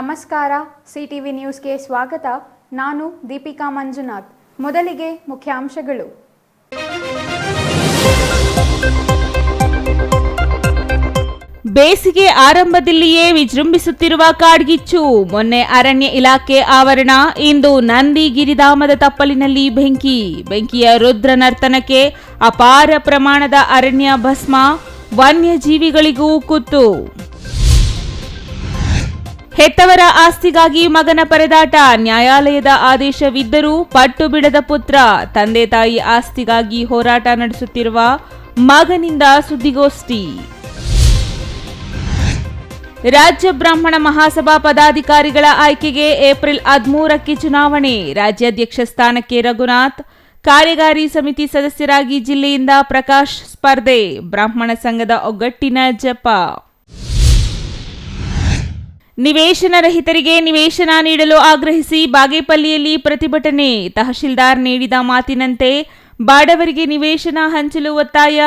ನಮಸ್ಕಾರ, ಸಿಟಿವಿ ನ್ಯೂಸ್ಗೆ ಸ್ವಾಗತ. ನಾನು ದೀಪಿಕಾ ಮಂಜುನಾಥ್. ಮೊದಲಿಗೆ ಮುಖ್ಯಾಂಶಗಳು. ಬೇಸಿಗೆ ಆರಂಭದಲ್ಲಿಯೇ ವಿಜೃಂಭಿಸುತ್ತಿರುವ ಕಾಡ್ಗಿಚ್ಚು. ಮೊನ್ನೆ ಅರಣ್ಯ ಇಲಾಖೆ ಆವರಣ, ಇಂದು ನಂದಿಗಿರಿಧಾಮದ ತಪ್ಪಲಿನಲ್ಲಿ ಬೆಂಕಿಯ ರುದ್ರ ನರ್ತನಕ್ಕೆ ಅಪಾರ ಪ್ರಮಾಣದ ಅರಣ್ಯ ಭಸ್ಮ, ವನ್ಯಜೀವಿಗಳಿಗೂ ಕುತ್ತು. ಹೆತ್ತವರ ಆಸ್ತಿಗಾಗಿ ಮಗನ ಪರದಾಟ, ನ್ಯಾಯಾಲಯದ ಆದೇಶವಿದ್ದರೂ ಪಟ್ಟು ಬಿಡದ ಪುತ್ರ. ತಂದೆ ತಾಯಿ ಆಸ್ತಿಗಾಗಿ ಹೋರಾಟ ನಡೆಸುತ್ತಿರುವ ಮಗನಿಂದ ಸುದ್ದಿಗೋಷ್ಠಿ. ರಾಜ್ಯ ಬ್ರಾಹ್ಮಣ ಮಹಾಸಭಾ ಪದಾಧಿಕಾರಿಗಳ ಆಯ್ಕೆಗೆ ಏಪ್ರಿಲ್ 13ಕ್ಕೆ ಚುನಾವಣೆ. ರಾಜ್ಯಾಧ್ಯಕ್ಷ ಸ್ಥಾನಕ್ಕೆ ರಘುನಾಥ್, ಕಾರ್ಯಕಾರಿ ಸಮಿತಿ ಸದಸ್ಯರಾಗಿ ಜಿಲ್ಲೆಯಿಂದ ಪ್ರಕಾಶ್ ಸ್ಪರ್ಧೆ. ಬ್ರಾಹ್ಮಣ ಸಂಘದ ಒಗ್ಗಟ್ಟಿನ ಜಪ. ನಿವೇಶನ ರಹಿತರಿಗೆ ನಿವೇಶನ ನೀಡಲು ಆಗ್ರಹಿಸಿ ಬಾಗೇಪಲ್ಲಿಯಲ್ಲಿ ಪ್ರತಿಭಟನೆ. ತಹಶೀಲ್ದಾರ್ ನೀಡಿದ ಮಾತಿನಂತೆ ಬಡವರಿಗೆ ನಿವೇಶನ ಹಂಚಲು ಒತ್ತಾಯ.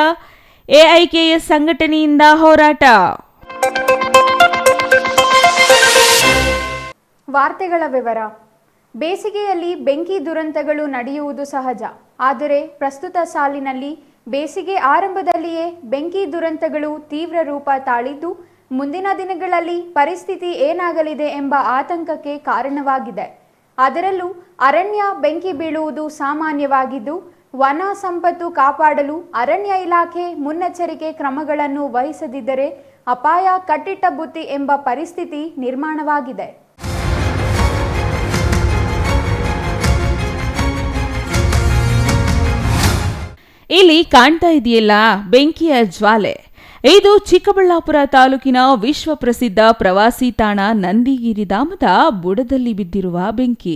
ಎಐಕೆಎಸ್ ಸಂಘಟನೆಯಿಂದ ಹೋರಾಟ. ವಾರ್ತೆಗಳ ವಿವರ. ಬೇಸಿಗೆಯಲ್ಲಿ ಬೆಂಕಿ ದುರಂತಗಳು ನಡೆಯುವುದು ಸಹಜ. ಆದರೆ ಪ್ರಸ್ತುತ ಸಾಲಿನಲ್ಲಿ ಬೇಸಿಗೆ ಆರಂಭದಲ್ಲಿಯೇ ಬೆಂಕಿ ದುರಂತಗಳು ತೀವ್ರ ರೂಪ ತಾಳಿದ್ದು, ಮುಂದಿನ ದಿನಗಳಲ್ಲಿ ಪರಿಸ್ಥಿತಿ ಏನಾಗಲಿದೆ ಎಂಬ ಆತಂಕಕ್ಕೆ ಕಾರಣವಾಗಿದೆ. ಅದರಲ್ಲೂ ಅರಣ್ಯ ಬೆಂಕಿ ಬೀಳುವುದು ಸಾಮಾನ್ಯವಾಗಿದ್ದು, ವನ ಸಂಪತ್ತು ಕಾಪಾಡಲು ಅರಣ್ಯ ಇಲಾಖೆ ಮುನ್ನೆಚ್ಚರಿಕೆ ಕ್ರಮಗಳನ್ನು ವಹಿಸದಿದ್ದರೆ ಅಪಾಯ ಕಟ್ಟಿಟ್ಟ ಬುತ್ತಿ ಎಂಬ ಪರಿಸ್ಥಿತಿ ನಿರ್ಮಾಣವಾಗಿದೆ. ಇಲ್ಲಿ ಕಾಣ್ತಾ ಇದೆಯಲ್ಲ ಬೆಂಕಿಯ ಜ್ವಾಲೆ. ಇದು ಚಿಕ್ಕಬಳ್ಳಾಪುರ ತಾಲೂಕಿನ ವಿಶ್ವ ಪ್ರಸಿದ್ಧ ಪ್ರವಾಸಿ ತಾಣ ನಂದಿಗಿರಿಧಾಮದ ಬುಡದಲ್ಲಿ ಬಿದ್ದಿರುವ ಬೆಂಕಿ.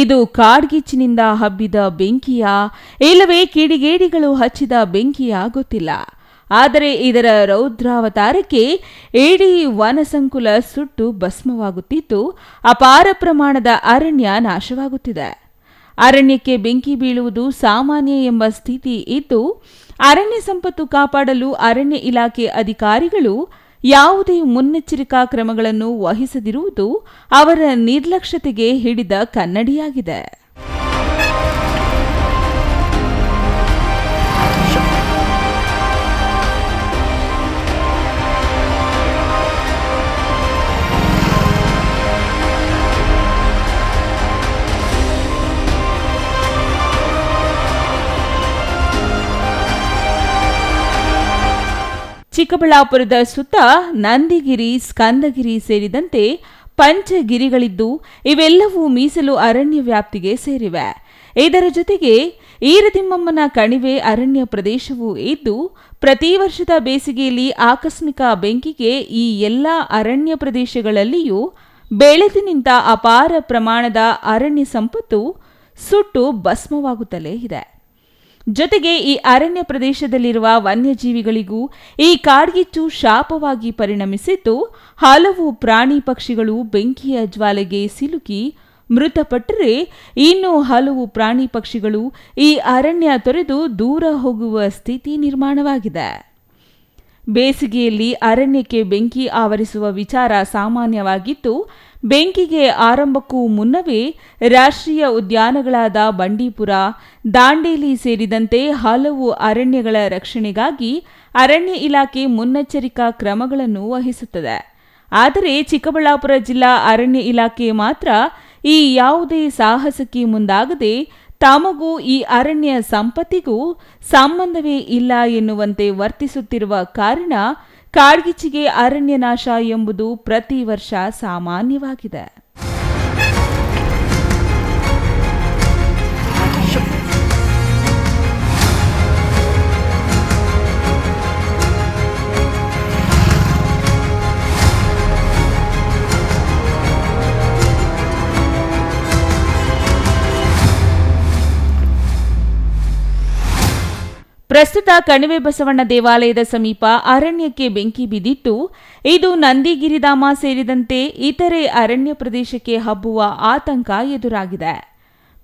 ಇದು ಕಾಡ್ಗಿಚ್ಚಿನಿಂದ ಹಬ್ಬಿದ ಬೆಂಕಿಯ, ಇಲ್ಲವೇ ಕಿಡಿಗೇಡಿಗಳು ಹಚ್ಚಿದ ಬೆಂಕಿಯ ಗೊತ್ತಿಲ್ಲ. ಆದರೆ ಇದರ ರೌದ್ರಾವತಾರಕ್ಕೆ ಇಡೀ ವನಸಂಕುಲ ಸುಟ್ಟು ಭಸ್ಮವಾಗುತ್ತಿದ್ದು, ಅಪಾರ ಪ್ರಮಾಣದ ಅರಣ್ಯ ನಾಶವಾಗುತ್ತಿದೆ. ಅರಣ್ಯಕ್ಕೆ ಬೆಂಕಿ ಬೀಳುವುದು ಸಾಮಾನ್ಯ ಎಂಬ ಸ್ಥಿತಿ ಇದ್ದು, ಅರಣ್ಯ ಸಂಪತ್ತು ಕಾಪಾಡಲು ಅರಣ್ಯ ಇಲಾಖೆ ಅಧಿಕಾರಿಗಳು ಯಾವುದೇ ಮುನ್ನೆಚ್ಚರಿಕಾ ಕ್ರಮಗಳನ್ನು ವಹಿಸದಿರುವುದು ಅವರ ನಿರ್ಲಕ್ಷ್ಯತೆಗೆ ಹಿಡಿದ ಕನ್ನಡಿಯಾಗಿದೆ. ಚಿಕ್ಕಬಳ್ಳಾಪುರದ ಸುತ್ತ ನಂದಿಗಿರಿ, ಸ್ಕಂದಗಿರಿ ಸೇರಿದಂತೆ ಪಂಚಗಿರಿಗಳಿದ್ದು, ಇವೆಲ್ಲವೂ ಮೀಸಲು ಅರಣ್ಯ ವ್ಯಾಪ್ತಿಗೆ ಸೇರಿವೆ. ಇದರ ಜೊತೆಗೆ ಈರತಿಮ್ಮಮ್ಮನ ಕಣಿವೆ ಅರಣ್ಯ ಪ್ರದೇಶವೂ ಇದ್ದು, ಪ್ರತಿ ವರ್ಷದ ಬೇಸಿಗೆಯಲ್ಲಿ ಆಕಸ್ಮಿಕ ಬೆಂಕಿಗೆ ಈ ಎಲ್ಲ ಅರಣ್ಯ ಪ್ರದೇಶಗಳಲ್ಲಿಯೂ ಬೆಳೆದು ನಿಂತ ಅಪಾರ ಪ್ರಮಾಣದ ಅರಣ್ಯ ಸಂಪತ್ತು ಸುಟ್ಟು ಭಸ್ಮವಾಗುತ್ತಲೇ ಇದೆ. ಜೊತೆಗೆ ಈ ಅರಣ್ಯ ಪ್ರದೇಶದಲ್ಲಿರುವ ವನ್ಯಜೀವಿಗಳಿಗೂ ಈ ಕಾಡ್ಗಿಚ್ಚು ಶಾಪವಾಗಿ ಪರಿಣಮಿಸಿದ್ದು, ಹಲವು ಪ್ರಾಣಿ ಪಕ್ಷಿಗಳು ಬೆಂಕಿಯ ಜ್ವಾಲೆಗೆ ಸಿಲುಕಿ ಮೃತಪಟ್ಟರೆ, ಇನ್ನೂ ಹಲವು ಪ್ರಾಣಿ ಪಕ್ಷಿಗಳು ಈ ಅರಣ್ಯ ತೊರೆದು ದೂರ ಹೋಗುವ ಸ್ಥಿತಿ ನಿರ್ಮಾಣವಾಗಿದೆ. ಬೇಸಿಗೆಯಲ್ಲಿ ಅರಣ್ಯಕ್ಕೆ ಬೆಂಕಿ ಆವರಿಸುವ ವಿಚಾರ ಸಾಮಾನ್ಯವಾಗಿದ್ದು, ಬೆಂಕಿಗೆ ಆರಂಭಕ್ಕೂ ಮುನ್ನವೇ ರಾಷ್ಟ್ರೀಯ ಉದ್ಯಾನಗಳಾದ ಬಂಡೀಪುರ, ದಾಂಡೇಲಿ ಸೇರಿದಂತೆ ಹಲವು ಅರಣ್ಯಗಳ ರಕ್ಷಣೆಗಾಗಿ ಅರಣ್ಯ ಇಲಾಖೆ ಮುನ್ನೆಚ್ಚರಿಕಾ ಕ್ರಮಗಳನ್ನು ವಹಿಸುತ್ತದೆ. ಆದರೆ ಚಿಕ್ಕಬಳ್ಳಾಪುರ ಜಿಲ್ಲಾ ಅರಣ್ಯ ಇಲಾಖೆ ಮಾತ್ರ ಈ ಯಾವುದೇ ಸಾಹಸಕ್ಕೆ ಮುಂದಾಗದೆ, ತಮಗೂ ಈ ಅರಣ್ಯ ಸಂಪತ್ತಿಗೂ ಸಂಬಂಧವೇ ಇಲ್ಲ ಎನ್ನುವಂತೆ ವರ್ತಿಸುತ್ತಿರುವ ಕಾರಣ ಕಾಡ್ಗಿಚ್ಚಿಗೆ ಅರಣ್ಯ ನಾಶ ಎಂಬುದು ಪ್ರತಿ ವರ್ಷ ಸಾಮಾನ್ಯವಾಗಿದೆ. ಪ್ರಸ್ತುತ ಕಣಿವೆ ಬಸವಣ್ಣ ದೇವಾಲಯದ ಸಮೀಪ ಅರಣ್ಯಕ್ಕೆ ಬೆಂಕಿ ಬಿದ್ದಿದ್ದು, ಇದು ನಂದಿಗಿರಿಧಾಮ ಸೇರಿದಂತೆ ಇತರೆ ಅರಣ್ಯ ಪ್ರದೇಶಕ್ಕೆ ಹಬ್ಬುವ ಆತಂಕ ಎದುರಾಗಿದೆ.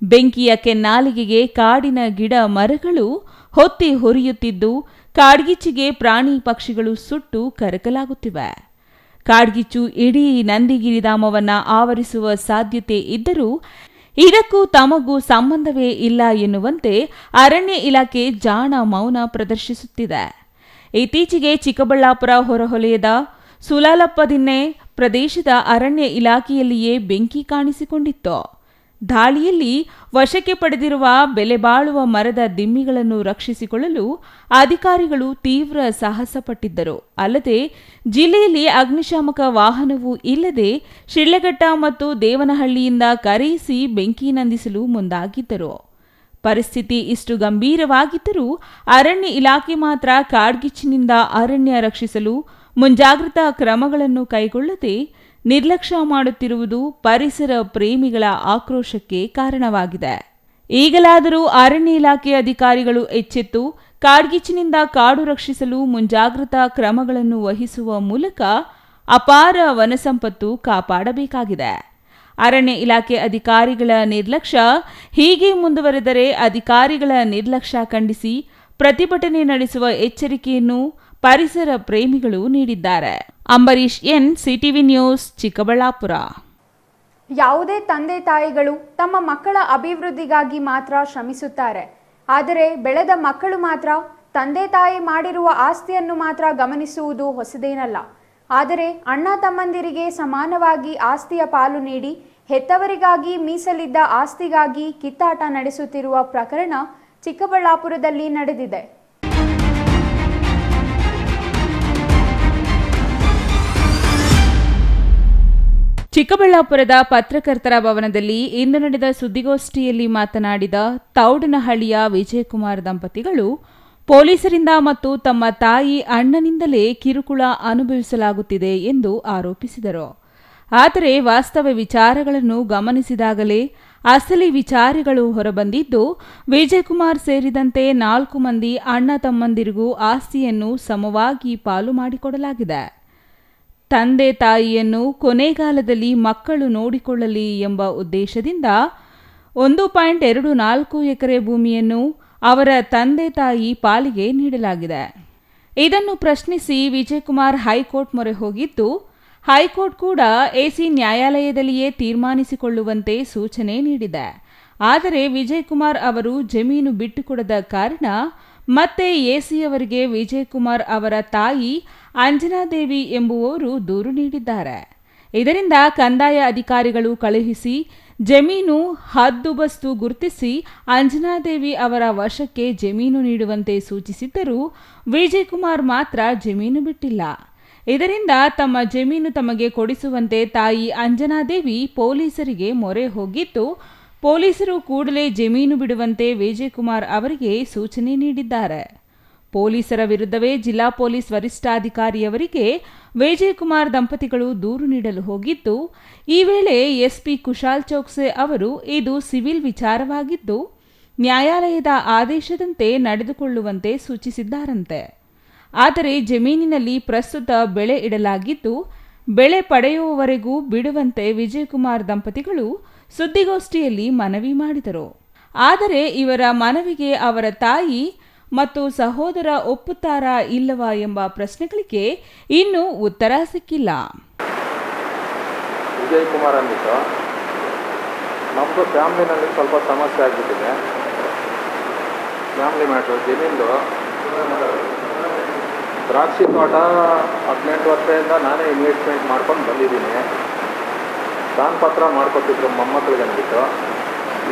ಬೆಂಕಿಯ ಕೆನ್ನಾಲಿಗೆಗೆ ಕಾಡಿನ ಗಿಡ ಮರಗಳು ಹೊತ್ತಿ ಹೊರಿಯುತ್ತಿದ್ದು, ಕಾಡ್ಗಿಚ್ಚಿಗೆ ಪ್ರಾಣಿ ಪಕ್ಷಿಗಳು ಸುಟ್ಟು ಕರಕಲಾಗುತ್ತಿವೆ. ಕಾಡ್ಗಿಚ್ಚು ಇಡೀ ನಂದಿಗಿರಿಧಾಮವನ್ನ ಆವರಿಸುವ ಸಾಧ್ಯತೆ ಇದ್ದರೂ ಇದಕ್ಕೂ ತಮಗೂ ಸಂಬಂಧವೇ ಇಲ್ಲ ಎನ್ನುವಂತೆ ಅರಣ್ಯ ಇಲಾಖೆ ಜಾಣ ಮೌನ ಪ್ರದರ್ಶಿಸುತ್ತಿದೆ. ಇತ್ತೀಚೆಗೆ ಚಿಕ್ಕಬಳ್ಳಾಪುರ ಹೊರವಲಯದ ಸುಲಾಲಪ್ಪದಿನ್ನೆ ಪ್ರದೇಶದ ಅರಣ್ಯ ಇಲಾಖೆಯಲ್ಲಿಯೇ ಬೆಂಕಿ ಕಾಣಿಸಿಕೊಂಡಿತ್ತು. ದಾಳಿಯಲ್ಲಿ ವಶಕ್ಕೆ ಪಡೆದಿರುವ ಬೆಲೆಬಾಳುವ ಮರದ ದಿಮ್ಮಿಗಳನ್ನು ರಕ್ಷಿಸಿಕೊಳ್ಳಲು ಅಧಿಕಾರಿಗಳು ತೀವ್ರ ಸಾಹಸ ಪಟ್ಟಿದ್ದರು. ಅಲ್ಲದೆ ಜಿಲ್ಲೆಯಲ್ಲಿ ಅಗ್ನಿಶಾಮಕ ವಾಹನವೂ ಇಲ್ಲದೆ ಶಿಡ್ಲಘಟ್ಟ ಮತ್ತು ದೇವನಹಳ್ಳಿಯಿಂದ ಕರೆಯಿಸಿ ಬೆಂಕಿ ನಂದಿಸಲು ಮುಂದಾಗಿದ್ದರು. ಪರಿಸ್ಥಿತಿ ಇಷ್ಟು ಗಂಭೀರವಾಗಿದ್ದರೂ ಅರಣ್ಯ ಇಲಾಖೆ ಮಾತ್ರ ಕಾಡ್ಗಿಚ್ಚಿನಿಂದ ಅರಣ್ಯ ರಕ್ಷಿಸಲು ಮುಂಜಾಗ್ರತಾ ಕ್ರಮಗಳನ್ನು ಕೈಗೊಳ್ಳದೆ ನಿರ್ಲಕ್ಷ್ಯ ಮಾಡುತ್ತಿರುವುದು ಪರಿಸರ ಪ್ರೇಮಿಗಳ ಆಕ್ರೋಶಕ್ಕೆ ಕಾರಣವಾಗಿದೆ. ಈಗಲಾದರೂ ಅರಣ್ಯ ಇಲಾಖೆ ಅಧಿಕಾರಿಗಳು ಎಚ್ಚೆತ್ತು ಕಾಡ್ಗಿಚ್ಚಿನಿಂದ ಕಾಡು ರಕ್ಷಿಸಲು ಮುಂಜಾಗ್ರತಾ ಕ್ರಮಗಳನ್ನು ವಹಿಸುವ ಮೂಲಕ ಅಪಾರ ವನಸಂಪತ್ತು ಕಾಪಾಡಬೇಕಾಗಿದೆ. ಅರಣ್ಯ ಇಲಾಖೆ ಅಧಿಕಾರಿಗಳ ನಿರ್ಲಕ್ಷ್ಯ ಹೀಗೆ ಮುಂದುವರೆದರೆ ಅಧಿಕಾರಿಗಳ ನಿರ್ಲಕ್ಷ್ಯ ಖಂಡಿಸಿ ಪ್ರತಿಭಟನೆ ನಡೆಸುವ ಎಚ್ಚರಿಕೆಯನ್ನು ಪರಿಸರ ಪ್ರೇಮಿಗಳು ನೀಡಿದ್ದಾರೆ. Ambareesh N, CTV news, Chikkaballapur. ಯಾವುದೇ ತಂದೆ ತಾಯಿಗಳು ತಮ್ಮ ಮಕ್ಕಳ ಅಭಿವೃದ್ಧಿಗಾಗಿ ಮಾತ್ರ ಶ್ರಮಿಸುತ್ತಾರೆ. ಆದರೆ ಬೆಳೆದ ಮಕ್ಕಳು ಮಾತ್ರ ತಂದೆ ತಾಯಿ ಮಾಡಿರುವ ಆಸ್ತಿಯನ್ನು ಮಾತ್ರ ಗಮನಿಸುವುದು ಹೊಸದೇನಲ್ಲ. ಆದರೆ ಅಣ್ಣ ತಮ್ಮಂದಿರಿಗೆ ಸಮಾನವಾಗಿ ಆಸ್ತಿಯ ಪಾಲು ನೀಡಿ ಹೆತ್ತವರಿಗಾಗಿ ಮೀಸಲಿದ್ದ ಆಸ್ತಿಗಾಗಿ ಕಿತ್ತಾಟ ನಡೆಸುತ್ತಿರುವ ಪ್ರಕರಣ ಚಿಕ್ಕಬಳ್ಳಾಪುರದಲ್ಲಿ ನಡೆದಿದೆ. ಚಿಕ್ಕಬಳ್ಳಾಪುರದ ಪತ್ರಕರ್ತರ ಭವನದಲ್ಲಿ ಇಂದು ನಡೆದ ಸುದ್ದಿಗೋಷ್ಠಿಯಲ್ಲಿ ಮಾತನಾಡಿದ ತೌಡನಹಳ್ಳಿಯ ವಿಜಯಕುಮಾರ್ ದಂಪತಿಗಳು ಪೊಲೀಸರಿಂದ ಮತ್ತು ತಮ್ಮ ತಾಯಿ ಅಣ್ಣನಿಂದಲೇ ಕಿರುಕುಳ ಅನುಭವಿಸಲಾಗುತ್ತಿದೆ ಎಂದು ಆರೋಪಿಸಿದರು. ಆದರೆ ವಾಸ್ತವ ವಿಚಾರಗಳನ್ನು ಗಮನಿಸಿದಾಗಲೇ ಅಸಲಿ ವಿಚಾರಗಳು ಹೊರಬಂದಿದ್ದು, ವಿಜಯಕುಮಾರ್ ಸೇರಿದಂತೆ 4 ಮಂದಿ ಅಣ್ಣ ತಮ್ಮಂದಿರಿಗೂ ಆಸ್ತಿಯನ್ನು ಸಮವಾಗಿ ಪಾಲು ಮಾಡಿಕೊಡಲಾಗಿದೆ. ತಂದೆ ತಾಯಿಯನ್ನು ಕೊನೆಗಾಲದಲ್ಲಿ ಮಕ್ಕಳು ನೋಡಿಕೊಳ್ಳಲಿ ಎಂಬ ಉದ್ದೇಶದಿಂದ 1.24 ಎಕರೆ ಭೂಮಿಯನ್ನು ಅವರ ತಂದೆ ತಾಯಿ ಪಾಲಿಗೆ ನೀಡಲಾಗಿದೆ. ಇದನ್ನು ಪ್ರಶ್ನಿಸಿ ವಿಜಯಕುಮಾರ್ ಹೈಕೋರ್ಟ್ ಮೊರೆ ಹೋಗಿದ್ದು, ಹೈಕೋರ್ಟ್ ಕೂಡ ಎಸಿ ನ್ಯಾಯಾಲಯದಲ್ಲಿಯೇ ತೀರ್ಮಾನಿಸಿಕೊಳ್ಳುವಂತೆ ಸೂಚನೆ ನೀಡಿದೆ. ಆದರೆ ವಿಜಯಕುಮಾರ್ ಅವರು ಜಮೀನು ಬಿಟ್ಟುಕೊಡದ ಕಾರಣ ಮತ್ತೆ ಎಸಿಯವರಿಗೆ ವಿಜಯಕುಮಾರ್ ಅವರ ತಾಯಿ ಅಂಜನಾದೇವಿ ಎಂಬುವವರು ದೂರು ನೀಡಿದ್ದಾರೆ. ಇದರಿಂದ ಕಂದಾಯ ಅಧಿಕಾರಿಗಳು ಕಳುಹಿಸಿ ಜಮೀನು ಹದ್ದುಬಸ್ತು ಗುರುತಿಸಿ ಅಂಜನಾದೇವಿ ಅವರ ವಶಕ್ಕೆ ಜಮೀನು ನೀಡುವಂತೆ ಸೂಚಿಸಿದ್ದರೂ ವಿಜಯಕುಮಾರ್ ಮಾತ್ರ ಜಮೀನು ಬಿಟ್ಟಿಲ್ಲ. ಇದರಿಂದ ತಮ್ಮ ಜಮೀನು ತಮಗೆ ಕೊಡಿಸುವಂತೆ ತಾಯಿ ಅಂಜನಾದೇವಿ ಪೊಲೀಸರಿಗೆ ಮೊರೆ ಹೋಗಿದ್ದು, ಪೊಲೀಸರು ಕೂಡಲೇ ಜಮೀನು ಬಿಡುವಂತೆ ವಿಜಯಕುಮಾರ್ ಅವರಿಗೆ ಸೂಚನೆ ನೀಡಿದ್ದಾರೆ. ಪೊಲೀಸರ ವಿರುದ್ಧವೇ ಜಿಲ್ಲಾ ಪೊಲೀಸ್ ವರಿಷ್ಠಾಧಿಕಾರಿಯವರಿಗೆ ವಿಜಯಕುಮಾರ್ ದಂಪತಿಗಳು ದೂರು ನೀಡಲು ಹೋಗಿದ್ದು, ಈ ವೇಳೆ ಎಸ್ಪಿ ಕುಶಾಲ್ ಚೌಕ್ಸೆ ಅವರು ಇದು ಸಿವಿಲ್ ವಿಚಾರವಾಗಿದ್ದು ನ್ಯಾಯಾಲಯದ ಆದೇಶದಂತೆ ನಡೆದುಕೊಳ್ಳುವಂತೆ ಸೂಚಿಸಿದ್ದಾರಂತೆ. ಆದರೆ ಜಮೀನಿನಲ್ಲಿ ಪ್ರಸ್ತುತ ಬೆಳೆ ಇಡಲಾಗಿದ್ದು, ಬೆಳೆ ಪಡೆಯುವವರೆಗೂ ಬಿಡುವಂತೆ ವಿಜಯಕುಮಾರ್ ದಂಪತಿಗಳು ಸುದ್ದಿಗೋಷ್ಠಿಯಲ್ಲಿ ಮನವಿ ಮಾಡಿದರು. ಆದರೆ ಇವರ ಮನವಿಗೆ ಅವರ ತಾಯಿ ಮತ್ತು ಸಹೋದರ ಒಪ್ಪುತ್ತಾರಾ ಇಲ್ಲವಾ ಎಂಬ ಪ್ರಶ್ನೆಗಳಿಗೆ ಇನ್ನೂ ಉತ್ತರ ಸಿಕ್ಕಿಲ್ಲ. ವಿಜಯಕುಮಾರ್ ಅಂದ್ಬಿಟ್ಟು ನಮ್ಮದು ಫ್ಯಾಮ್ಲಿನಲ್ಲಿ ಸ್ವಲ್ಪ ಸಮಸ್ಯೆ ಆಗಿಬಿಟ್ಟಿದೆ. ಫ್ಯಾಮ್ಲಿ ಮ್ಯಾಟ್ರು ಜಮೀನು ದ್ರಾಕ್ಷಿ ತೋಟ 18 ವರ್ಷದಿಂದ ನಾನೇ ಇನ್ವೆಸ್ಟ್ಮೆಂಟ್ ಮಾಡ್ಕೊಂಡು ಬಂದಿದ್ದೀನಿ. ದಾನ ಪತ್ರ ಮಾಡಿಕೊಟ್ಟಿದ್ರು ಮೊಮ್ಮಕ್ಕಳಿಗೆ ಅಂದ್ಬಿಟ್ಟು.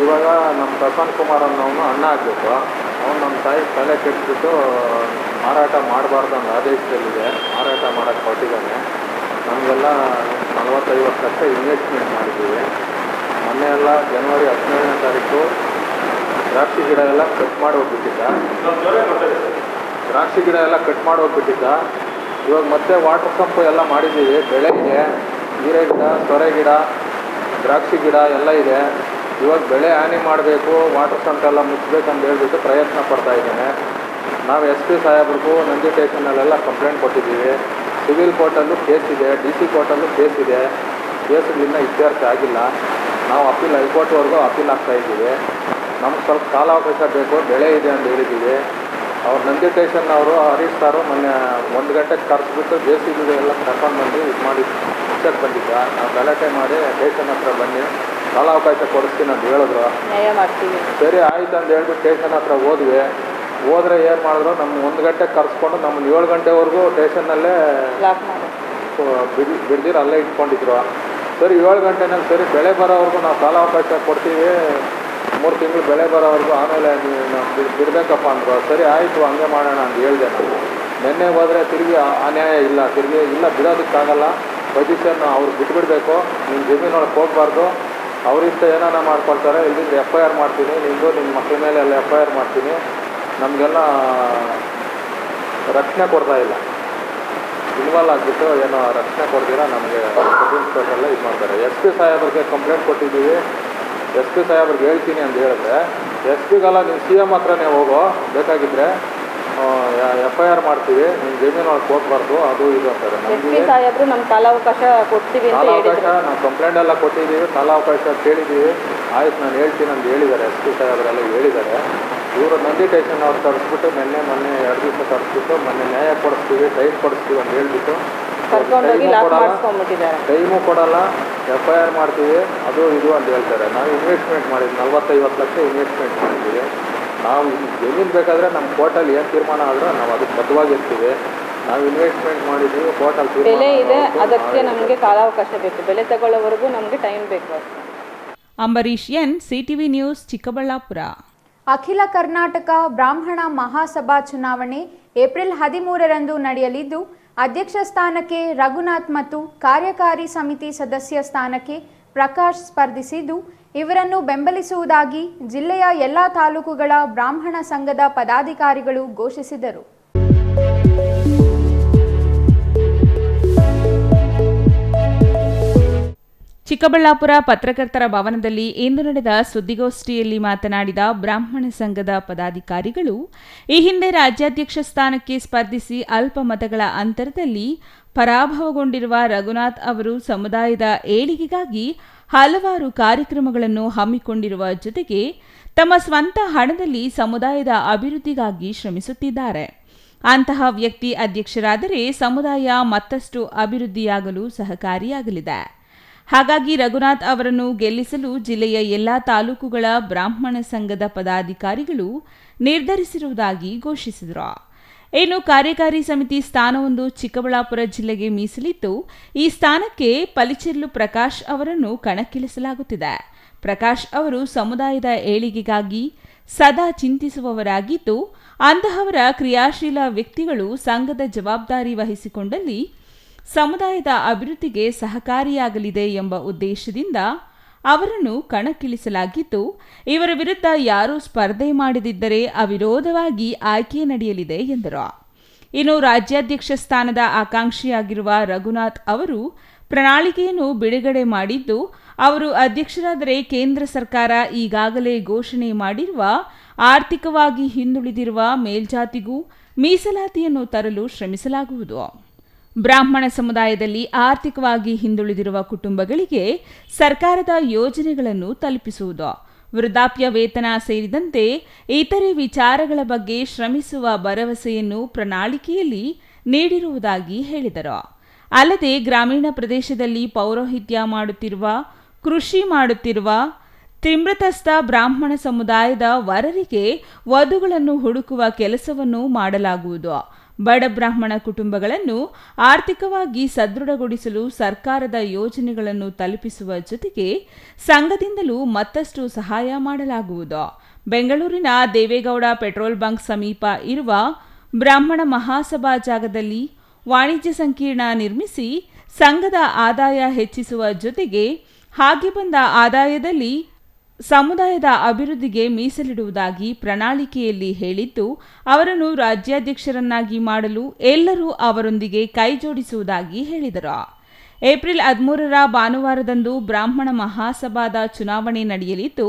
ಇವಾಗ ನಮ್ಮ ಪ್ರಸನ್ನ ಕುಮಾರ್ ಅನ್ನೋನು ಅಣ್ಣ ಆಗಬೇಕು. ಅವನು ನಮ್ಮ ತಾಯಿ ತಲೆ ಕೆಟ್ಟಿಬಿಟ್ಟು ಮಾರಾಟ ಮಾಡಬಾರ್ದು ಅನ್ನೋ ಆದೇಶದಲ್ಲಿದೆ. ಮಾರಾಟ ಮಾಡೋಕ್ಕೆ ಕೊಟ್ಟಿದ್ದಾನೆ. ನಮಗೆಲ್ಲ 40-50 ಲಕ್ಷ ಇನ್ವೆಸ್ಟ್ಮೆಂಟ್ ಮಾಡಿದ್ದೀವಿ. ಮೊನ್ನೆ ಎಲ್ಲ ಜನವರಿ 17ನೇ ತಾರೀಕು ದ್ರಾಕ್ಷಿ ಗಿಡ ಎಲ್ಲ ಕಟ್ ಮಾಡಿ ಹೋಗ್ಬಿಟ್ಟಿದ್ದ. ಇವಾಗ ಮತ್ತೆ ವಾಟರ್ ಪಂಪು ಎಲ್ಲ ಮಾಡಿದ್ದೀವಿ. ಬೆಳೆ ಇದೆ, ಹೀರೆ ಗಿಡ, ಸೊರೆ ಗಿಡ, ದ್ರಾಕ್ಷಿ ಗಿಡ ಎಲ್ಲ ಇದೆ. ಇವಾಗ ಬೆಳೆ ಹಾನಿ ಮಾಡಬೇಕು, ವಾಟರ್ ಪಂಪ್ ಎಲ್ಲ ಮುಚ್ಚಬೇಕಂತ ಹೇಳ್ಬಿಟ್ಟು ಪ್ರಯತ್ನ ಪಡ್ತಾ ಇದ್ದೇನೆ. ನಾವು SP ಸಾಹೇಬ್ರಿಗೂ ನಂದಿ ಸ್ಟೇಷನಲ್ಲೆಲ್ಲ ಕಂಪ್ಲೇಂಟ್ ಕೊಟ್ಟಿದ್ದೀವಿ. ಸಿವಿಲ್ ಕೋರ್ಟಲ್ಲೂ ಕೇಸ್ ಇದೆ, DC ಕೋರ್ಟಲ್ಲೂ ಕೇಸ್ ಇದೆ. ಕೇಸುಗಳಿಂದ ಇತ್ಯರ್ಥ ಆಗಿಲ್ಲ. ನಾವು ಹೈಕೋರ್ಟ್ವರೆಗೂ ಅಪೀಲ್ ಆಗ್ತಾಯಿದ್ದೀವಿ. ನಮ್ಗೆ ಸ್ವಲ್ಪ ಕಾಲಾವಕಾಶ ಬೇಕು, ಬೆಳೆ ಇದೆ ಅಂತ ಹೇಳಿದ್ದೀವಿ. ಅವ್ರು ನಂದಿ ಸ್ಟೇಷನ್ ಅವರು ಹರೀಶ್ ಸಾರು ಮೊನ್ನೆ 1 ಗಂಟೆಗೆ ಕರೆಸ್ಬಿಟ್ಟು JCB ಎಲ್ಲ ಕರ್ಕೊಂಡು ಬಂದು ಇದು ಮಾಡಿ ಮುಚ್ಚಕ್ಕೆ ಬಂದಿದ್ದ. ನಾವು ಗಲಾಟೆ ಮಾಡಿ ಸ್ಟೇಷನ್ ಹತ್ರ ಬನ್ನಿ ಕಾಲಾವಕಾಶ ಕೊಡಿಸ್ತೀನಿ ಅಂತ ಹೇಳಿದ್ರು. ನ್ಯಾಯ ಮಾಡ್ತೀವಿ. ಸರಿ ಆಯ್ತು ಅಂತ ಹೇಳ್ಬಿಟ್ಟು ಸ್ಟೇಷನ್ ಹತ್ರ ಹೋದ್ರೆ ಏನು ಮಾಡಿದ್ರು, ನಮ್ಮ 1 ಗಂಟೆಗೆ ಕರೆಸ್ಕೊಂಡು ನಮ್ಮನ್ನು 7 ಗಂಟೆವರೆಗೂ ಸ್ಟೇಷನ್ನಲ್ಲೇ ಲಾಕ್ ಮಾಡಿ ಬಿಡ್ದಿರ ಅಲ್ಲೇ ಇಟ್ಕೊಂಡಿದ್ರು. ಸರಿ 7 ಗಂಟೆನಲ್ಲಿ ಸರಿ ಬೆಳೆ ಬರೋವರೆಗೂ ನಾವು ಕಾಲಾವಕಾಶ ಕೊಡ್ತೀವಿ, 3 ತಿಂಗಳು ಬೆಳೆ ಬರೋವರೆಗೂ, ಆಮೇಲೆ ನೀವು ಬಿಡಬೇಕಪ್ಪ ಅಂದರು. ಸರಿ ಆಯಿತು ಹಂಗೆ ಮಾಡೋಣ ಅಂತ ಹೇಳಿದೆ ನಾನು. ನಿನ್ನೆ ಹೋದರೆ ತಿರುಗಿ ಅನ್ಯಾಯ ಇಲ್ಲ, ಇಲ್ಲ ಬಿಡೋದಕ್ಕಾಗಲ್ಲ, ಪೊಸಿಷನ್ ಅವ್ರು ಬಿಟ್ಬಿಡಬೇಕು, ನಿಮ್ಮ ಜಮೀನೊಳಗೆ ಹೋಗಬಾರ್ದು, ಅವರಿಷ್ಟ ಏನಾನ ಮಾಡ್ಕೊಳ್ತಾರೆ, ಇಲ್ಲಿಂದ FIR ಮಾಡ್ತೀನಿ, ನಿಮ್ಮ ಮಕ್ಕಳ ಮೇಲೆ ಎಲ್ಲ FIR ಮಾಡ್ತೀನಿ, ನಮಗೆಲ್ಲ ರಕ್ಷಣೆ ಕೊಡ್ತಾಯಿಲ್ಲ, ಇನ್ವಾಲ್ವ್ ಆಗಿಬಿಟ್ಟು ಏನೋ ರಕ್ಷಣೆ ಕೊಡ್ತೀರಾ ನಮಗೆ ಎಲ್ಲ ಇದು ಮಾಡ್ತಾರೆ. SP ಸಾಹೇಬ್ರಿಗೆ ಕಂಪ್ಲೇಂಟ್ ಕೊಟ್ಟಿದ್ದೀವಿ, SP ಸಾಹೇಬ್ರಿಗೆ ಹೇಳ್ತೀನಿ ಅಂತ ಹೇಳಿದ್ರೆ, SPಗೆಲ್ಲ ನೀವು CM ಹತ್ರನೇ ಹೋಗೋ, ಬೇಕಾಗಿದ್ದರೆ FIR ಮಾಡ್ತೀವಿ, ನಿಮ್ಮ ಜಮೀನೊಳಗೆ ಹೋಗ್ಬಾರ್ದು, ಅದು ಇದು ಅಂತಾರೆ. SP ಸಾಹೇಬ್ರು ನಮ್ಮ ಕಾಲಾವಕಾಶ ಕೊಡ್ತೀವಿ ಅಂತ ಕಾಲಾವಕಾಶ ನಾವು ಕಂಪ್ಲೇಂಟ್ ಎಲ್ಲ ಕೊಟ್ಟಿದ್ದೀವಿ, ಕಾಲಾವಕಾಶ ಕೇಳಿದ್ದೀವಿ, ಆಯ್ತು ನಾನು ಹೇಳ್ತೀನಿ ಅಂತ ಹೇಳಿದ್ದಾರೆ. SP ಸಾಹೇಬ್ರೆಲ್ಲ ಹೇಳಿದ್ದಾರೆ. ಇವರು ನಂದಿ ಸ್ಟೇಷನ್ ಅವ್ರು ತರಿಸ್ಬಿಟ್ಟು ಮೊನ್ನೆ 2 ದಿವಸ ತರಿಸ್ಬಿಟ್ಟು ಮೊನ್ನೆ ನ್ಯಾಯ ಕೊಡಿಸ್ತೀವಿ, ಟೈಮ್ ಕೊಡಿಸ್ತೀವಿ ಅಂತ ಹೇಳ್ಬಿಟ್ಟು ಟೈಮು ಕೊಡಲ್ಲ, FIR ಮಾಡ್ತೀವಿ, ಅದು ಇದು ಅಂತ ಹೇಳ್ತಾರೆ. ನಾವು ಇನ್ವೆಸ್ಟ್ಮೆಂಟ್ ಮಾಡಿದ್ವಿ, 40-50 ಲಕ್ಷ ಇನ್ವೆಸ್ಟ್ಮೆಂಟ್ ಮಾಡಿದ್ದೀವಿ. ನಾವು ಜಮೀನು ಬೇಕಾದರೆ ನಮ್ಮ ಕೋರ್ಟಲ್ಲಿ ಏನು ತೀರ್ಮಾನ ಆದರೂ ನಾವು ಅದಕ್ಕೆ ಬದ್ಧವಾಗಿರ್ತೀವಿ. ನಾವು ಇನ್ವೆಸ್ಟ್ಮೆಂಟ್ ಮಾಡಿದ್ದೀವಿ, ಕೋರ್ಟಲ್ಲಿ ಬೆಲೆ ಇದೆ, ಅದಕ್ಕೆ ನಮಗೆ ಕಾಲಾವಕಾಶ ಬೇಕು, ಬೆಲೆ ತಗೊಳ್ಳೋವರೆಗೂ ನಮಗೆ ಟೈಮ್ ಬೇಕು. Ambareesh N, CTV news, Chikkaballapur. Akhila Karnataka Brahmana Mahasabha ಚುನಾವಣೆ ಏಪ್ರಿಲ್ 13ರಂದು ನಡೆಯಲಿದ್ದು, ಅಧ್ಯಕ್ಷ ಸ್ಥಾನಕ್ಕೆ ರಘುನಾಥ್ ಮತ್ತು ಕಾರ್ಯಕಾರಿ ಸಮಿತಿ ಸದಸ್ಯ ಸ್ಥಾನಕ್ಕೆ ಪ್ರಕಾಶ್ ಸ್ಪರ್ಧಿಸಿದ್ದು, ಇವರನ್ನು ಬೆಂಬಲಿಸುವುದಾಗಿ ಜಿಲ್ಲೆಯ ಎಲ್ಲ ತಾಲೂಕುಗಳ ಬ್ರಾಹ್ಮಣ ಸಂಘದ ಪದಾಧಿಕಾರಿಗಳು ಘೋಷಿಸಿದರು. ಚಿಕ್ಕಬಳ್ಳಾಪುರ ಪತ್ರಕರ್ತರ ಭವನದಲ್ಲಿ ಇಂದು ನಡೆದ ಸುದ್ದಿಗೋಷ್ಠಿಯಲ್ಲಿ ಮಾತನಾಡಿದ ಬ್ರಾಹ್ಮಣ ಸಂಘದ ಪದಾಧಿಕಾರಿಗಳು, ಈ ಹಿಂದೆ ರಾಜ್ಯಾಧ್ಯಕ್ಷ ಸ್ಥಾನಕ್ಕೆ ಸ್ಪರ್ಧಿಸಿ ಅಲ್ಪ ಮತಗಳ ಅಂತರದಲ್ಲಿ ಪರಾಭವಗೊಂಡಿರುವ ರಘುನಾಥ್ ಅವರು ಸಮುದಾಯದ ಏಳಿಗೆಗಾಗಿ ಹಲವಾರು ಕಾರ್ಯಕ್ರಮಗಳನ್ನು ಹಮ್ಮಿಕೊಂಡಿರುವ ಜೊತೆಗೆ ತಮ್ಮ ಸ್ವಂತ ಹಣದಲ್ಲಿ ಸಮುದಾಯದ ಅಭಿವೃದ್ಧಿಗಾಗಿ ಶ್ರಮಿಸುತ್ತಿದ್ದಾರೆ. ಅಂತಹ ವ್ಯಕ್ತಿ ಅಧ್ಯಕ್ಷರಾದರೆ ಸಮುದಾಯ ಮತ್ತಷ್ಟು ಅಭಿವೃದ್ಧಿಯಾಗಲು ಸಹಕಾರಿಯಾಗಲಿದೆ. ಹಾಗಾಗಿ ರಘುನಾಥ್ ಅವರನ್ನು ಗೆಲ್ಲಿಸಲು ಜಿಲ್ಲೆಯ ಎಲ್ಲಾ ತಾಲೂಕುಗಳ ಬ್ರಾಹ್ಮಣ ಸಂಘದ ಪದಾಧಿಕಾರಿಗಳು ನಿರ್ಧರಿಸಿರುವುದಾಗಿ ಘೋಷಿಸಿದರು. ಇನ್ನು ಕಾರ್ಯಕಾರಿ ಸಮಿತಿ ಸ್ಥಾನವೊಂದು ಚಿಕ್ಕಬಳ್ಳಾಪುರ ಜಿಲ್ಲೆಗೆ ಮೀಸಲಿದ್ದು, ಈ ಸ್ಥಾನಕ್ಕೆ ಪಲಿಚೆರ್ಲು ಪ್ರಕಾಶ್ ಅವರನ್ನು ಕಣಕ್ಕಿಳಿಸಲಾಗುತ್ತಿದೆ. ಪ್ರಕಾಶ್ ಅವರು ಸಮುದಾಯದ ಏಳಿಗೆಗಾಗಿ ಸದಾ ಚಿಂತಿಸುವವರಾಗಿದ್ದು, ಅಂತಹವರ ಕ್ರಿಯಾಶೀಲ ವ್ಯಕ್ತಿಗಳು ಸಂಘದ ಜವಾಬ್ದಾರಿ ವಹಿಸಿಕೊಂಡಲ್ಲಿ ಸಮುದಾಯದ ಅಭಿವೃದ್ಧಿಗೆ ಸಹಕಾರಿಯಾಗಲಿದೆ ಎಂಬ ಉದ್ದೇಶದಿಂದ ಅವರನ್ನು ಕಣಕ್ಕಿಳಿಸಲಾಗಿದ್ದು, ಇವರ ವಿರುದ್ಧ ಯಾರೂ ಸ್ಪರ್ಧೆ ಮಾಡದಿದ್ದರೆ ಅವಿರೋಧವಾಗಿ ಆಯ್ಕೆ ನಡೆಯಲಿದೆ ಎಂದರು. ಇನ್ನು ರಾಜ್ಯಾಧ್ಯಕ್ಷ ಸ್ಥಾನದ ಆಕಾಂಕ್ಷಿಯಾಗಿರುವ ರಘುನಾಥ್ ಅವರು ಪ್ರಣಾಳಿಕೆಯನ್ನು ಬಿಡುಗಡೆ ಮಾಡಿದ್ದು, ಅವರು ಅಧ್ಯಕ್ಷರಾದರೆ ಕೇಂದ್ರ ಸರ್ಕಾರ ಈಗಾಗಲೇ ಘೋಷಣೆ ಮಾಡಿರುವ ಆರ್ಥಿಕವಾಗಿ ಹಿಂದುಳಿದಿರುವ ಮೇಲ್ಜಾತಿಗೂ ಮೀಸಲಾತಿಯನ್ನು ತರಲು ಶ್ರಮಿಸಲಾಗುವುದು. ಬ್ರಾಹ್ಮಣ ಸಮುದಾಯದಲ್ಲಿ ಆರ್ಥಿಕವಾಗಿ ಹಿಂದುಳಿದಿರುವ ಕುಟುಂಬಗಳಿಗೆ ಸರ್ಕಾರದ ಯೋಜನೆಗಳನ್ನು ತಲುಪಿಸುವುದು, ವೃದ್ಧಾಪ್ಯ ವೇತನ ಸೇರಿದಂತೆ ಇತರೆ ವಿಚಾರಗಳ ಬಗ್ಗೆ ಶ್ರಮಿಸುವ ಭರವಸೆಯನ್ನು ಪ್ರಣಾಳಿಕೆಯಲ್ಲಿ ನೀಡಿರುವುದಾಗಿ ಹೇಳಿದರು. ಅಲ್ಲದೆ ಗ್ರಾಮೀಣ ಪ್ರದೇಶದಲ್ಲಿ ಪೌರೋಹಿತ್ಯ ಮಾಡುತ್ತಿರುವ, ಕೃಷಿ ಮಾಡುತ್ತಿರುವ ತ್ರಿಮೃತಸ್ಥ ಬ್ರಾಹ್ಮಣ ಸಮುದಾಯದ ವರರಿಗೆ ವಧುಗಳನ್ನು ಹುಡುಕುವ ಕೆಲಸವನ್ನು ಮಾಡಲಾಗುವುದು. ಬಡ ಬ್ರಾಹ್ಮಣ ಕುಟುಂಬಗಳನ್ನು ಆರ್ಥಿಕವಾಗಿ ಸದೃಢಗೊಳಿಸಲು ಸರ್ಕಾರದ ಯೋಜನೆಗಳನ್ನು ತಲುಪಿಸುವ ಜೊತೆಗೆ ಸಂಘದಿಂದಲೂ ಮತ್ತಷ್ಟು ಸಹಾಯ ಮಾಡಲಾಗುವುದು. ಬೆಂಗಳೂರಿನ ದೇವೇಗೌಡ ಪೆಟ್ರೋಲ್ ಬಂಕ್ ಸಮೀಪ ಇರುವ ಬ್ರಾಹ್ಮಣ ಮಹಾಸಭಾ ಜಾಗದಲ್ಲಿ ವಾಣಿಜ್ಯ ಸಂಕೀರ್ಣ ನಿರ್ಮಿಸಿ ಸಂಘದ ಆದಾಯ ಹೆಚ್ಚಿಸುವ ಜೊತೆಗೆ ಹಾಗೆ ಬಂದ ಆದಾಯದಲ್ಲಿ ಸಮುದಾಯದ ಅಭಿವೃದ್ಧಿಗೆ ಮೀಸಲಿಡುವುದಾಗಿ ಪ್ರಣಾಳಿಕೆಯಲ್ಲಿ ಹೇಳಿದ್ದು, ಅವರನ್ನು ರಾಜ್ಯಾಧ್ಯಕ್ಷರನ್ನಾಗಿ ಮಾಡಲು ಎಲ್ಲರೂ ಅವರೊಂದಿಗೆ ಕೈಜೋಡಿಸುವುದಾಗಿ ಹೇಳಿದರು. ಏಪ್ರಿಲ್ 13ರ ಭಾನುವಾರದಂದು ಬ್ರಾಹ್ಮಣ ಮಹಾಸಭಾದ ಚುನಾವಣೆ ನಡೆಯಲಿದ್ದು,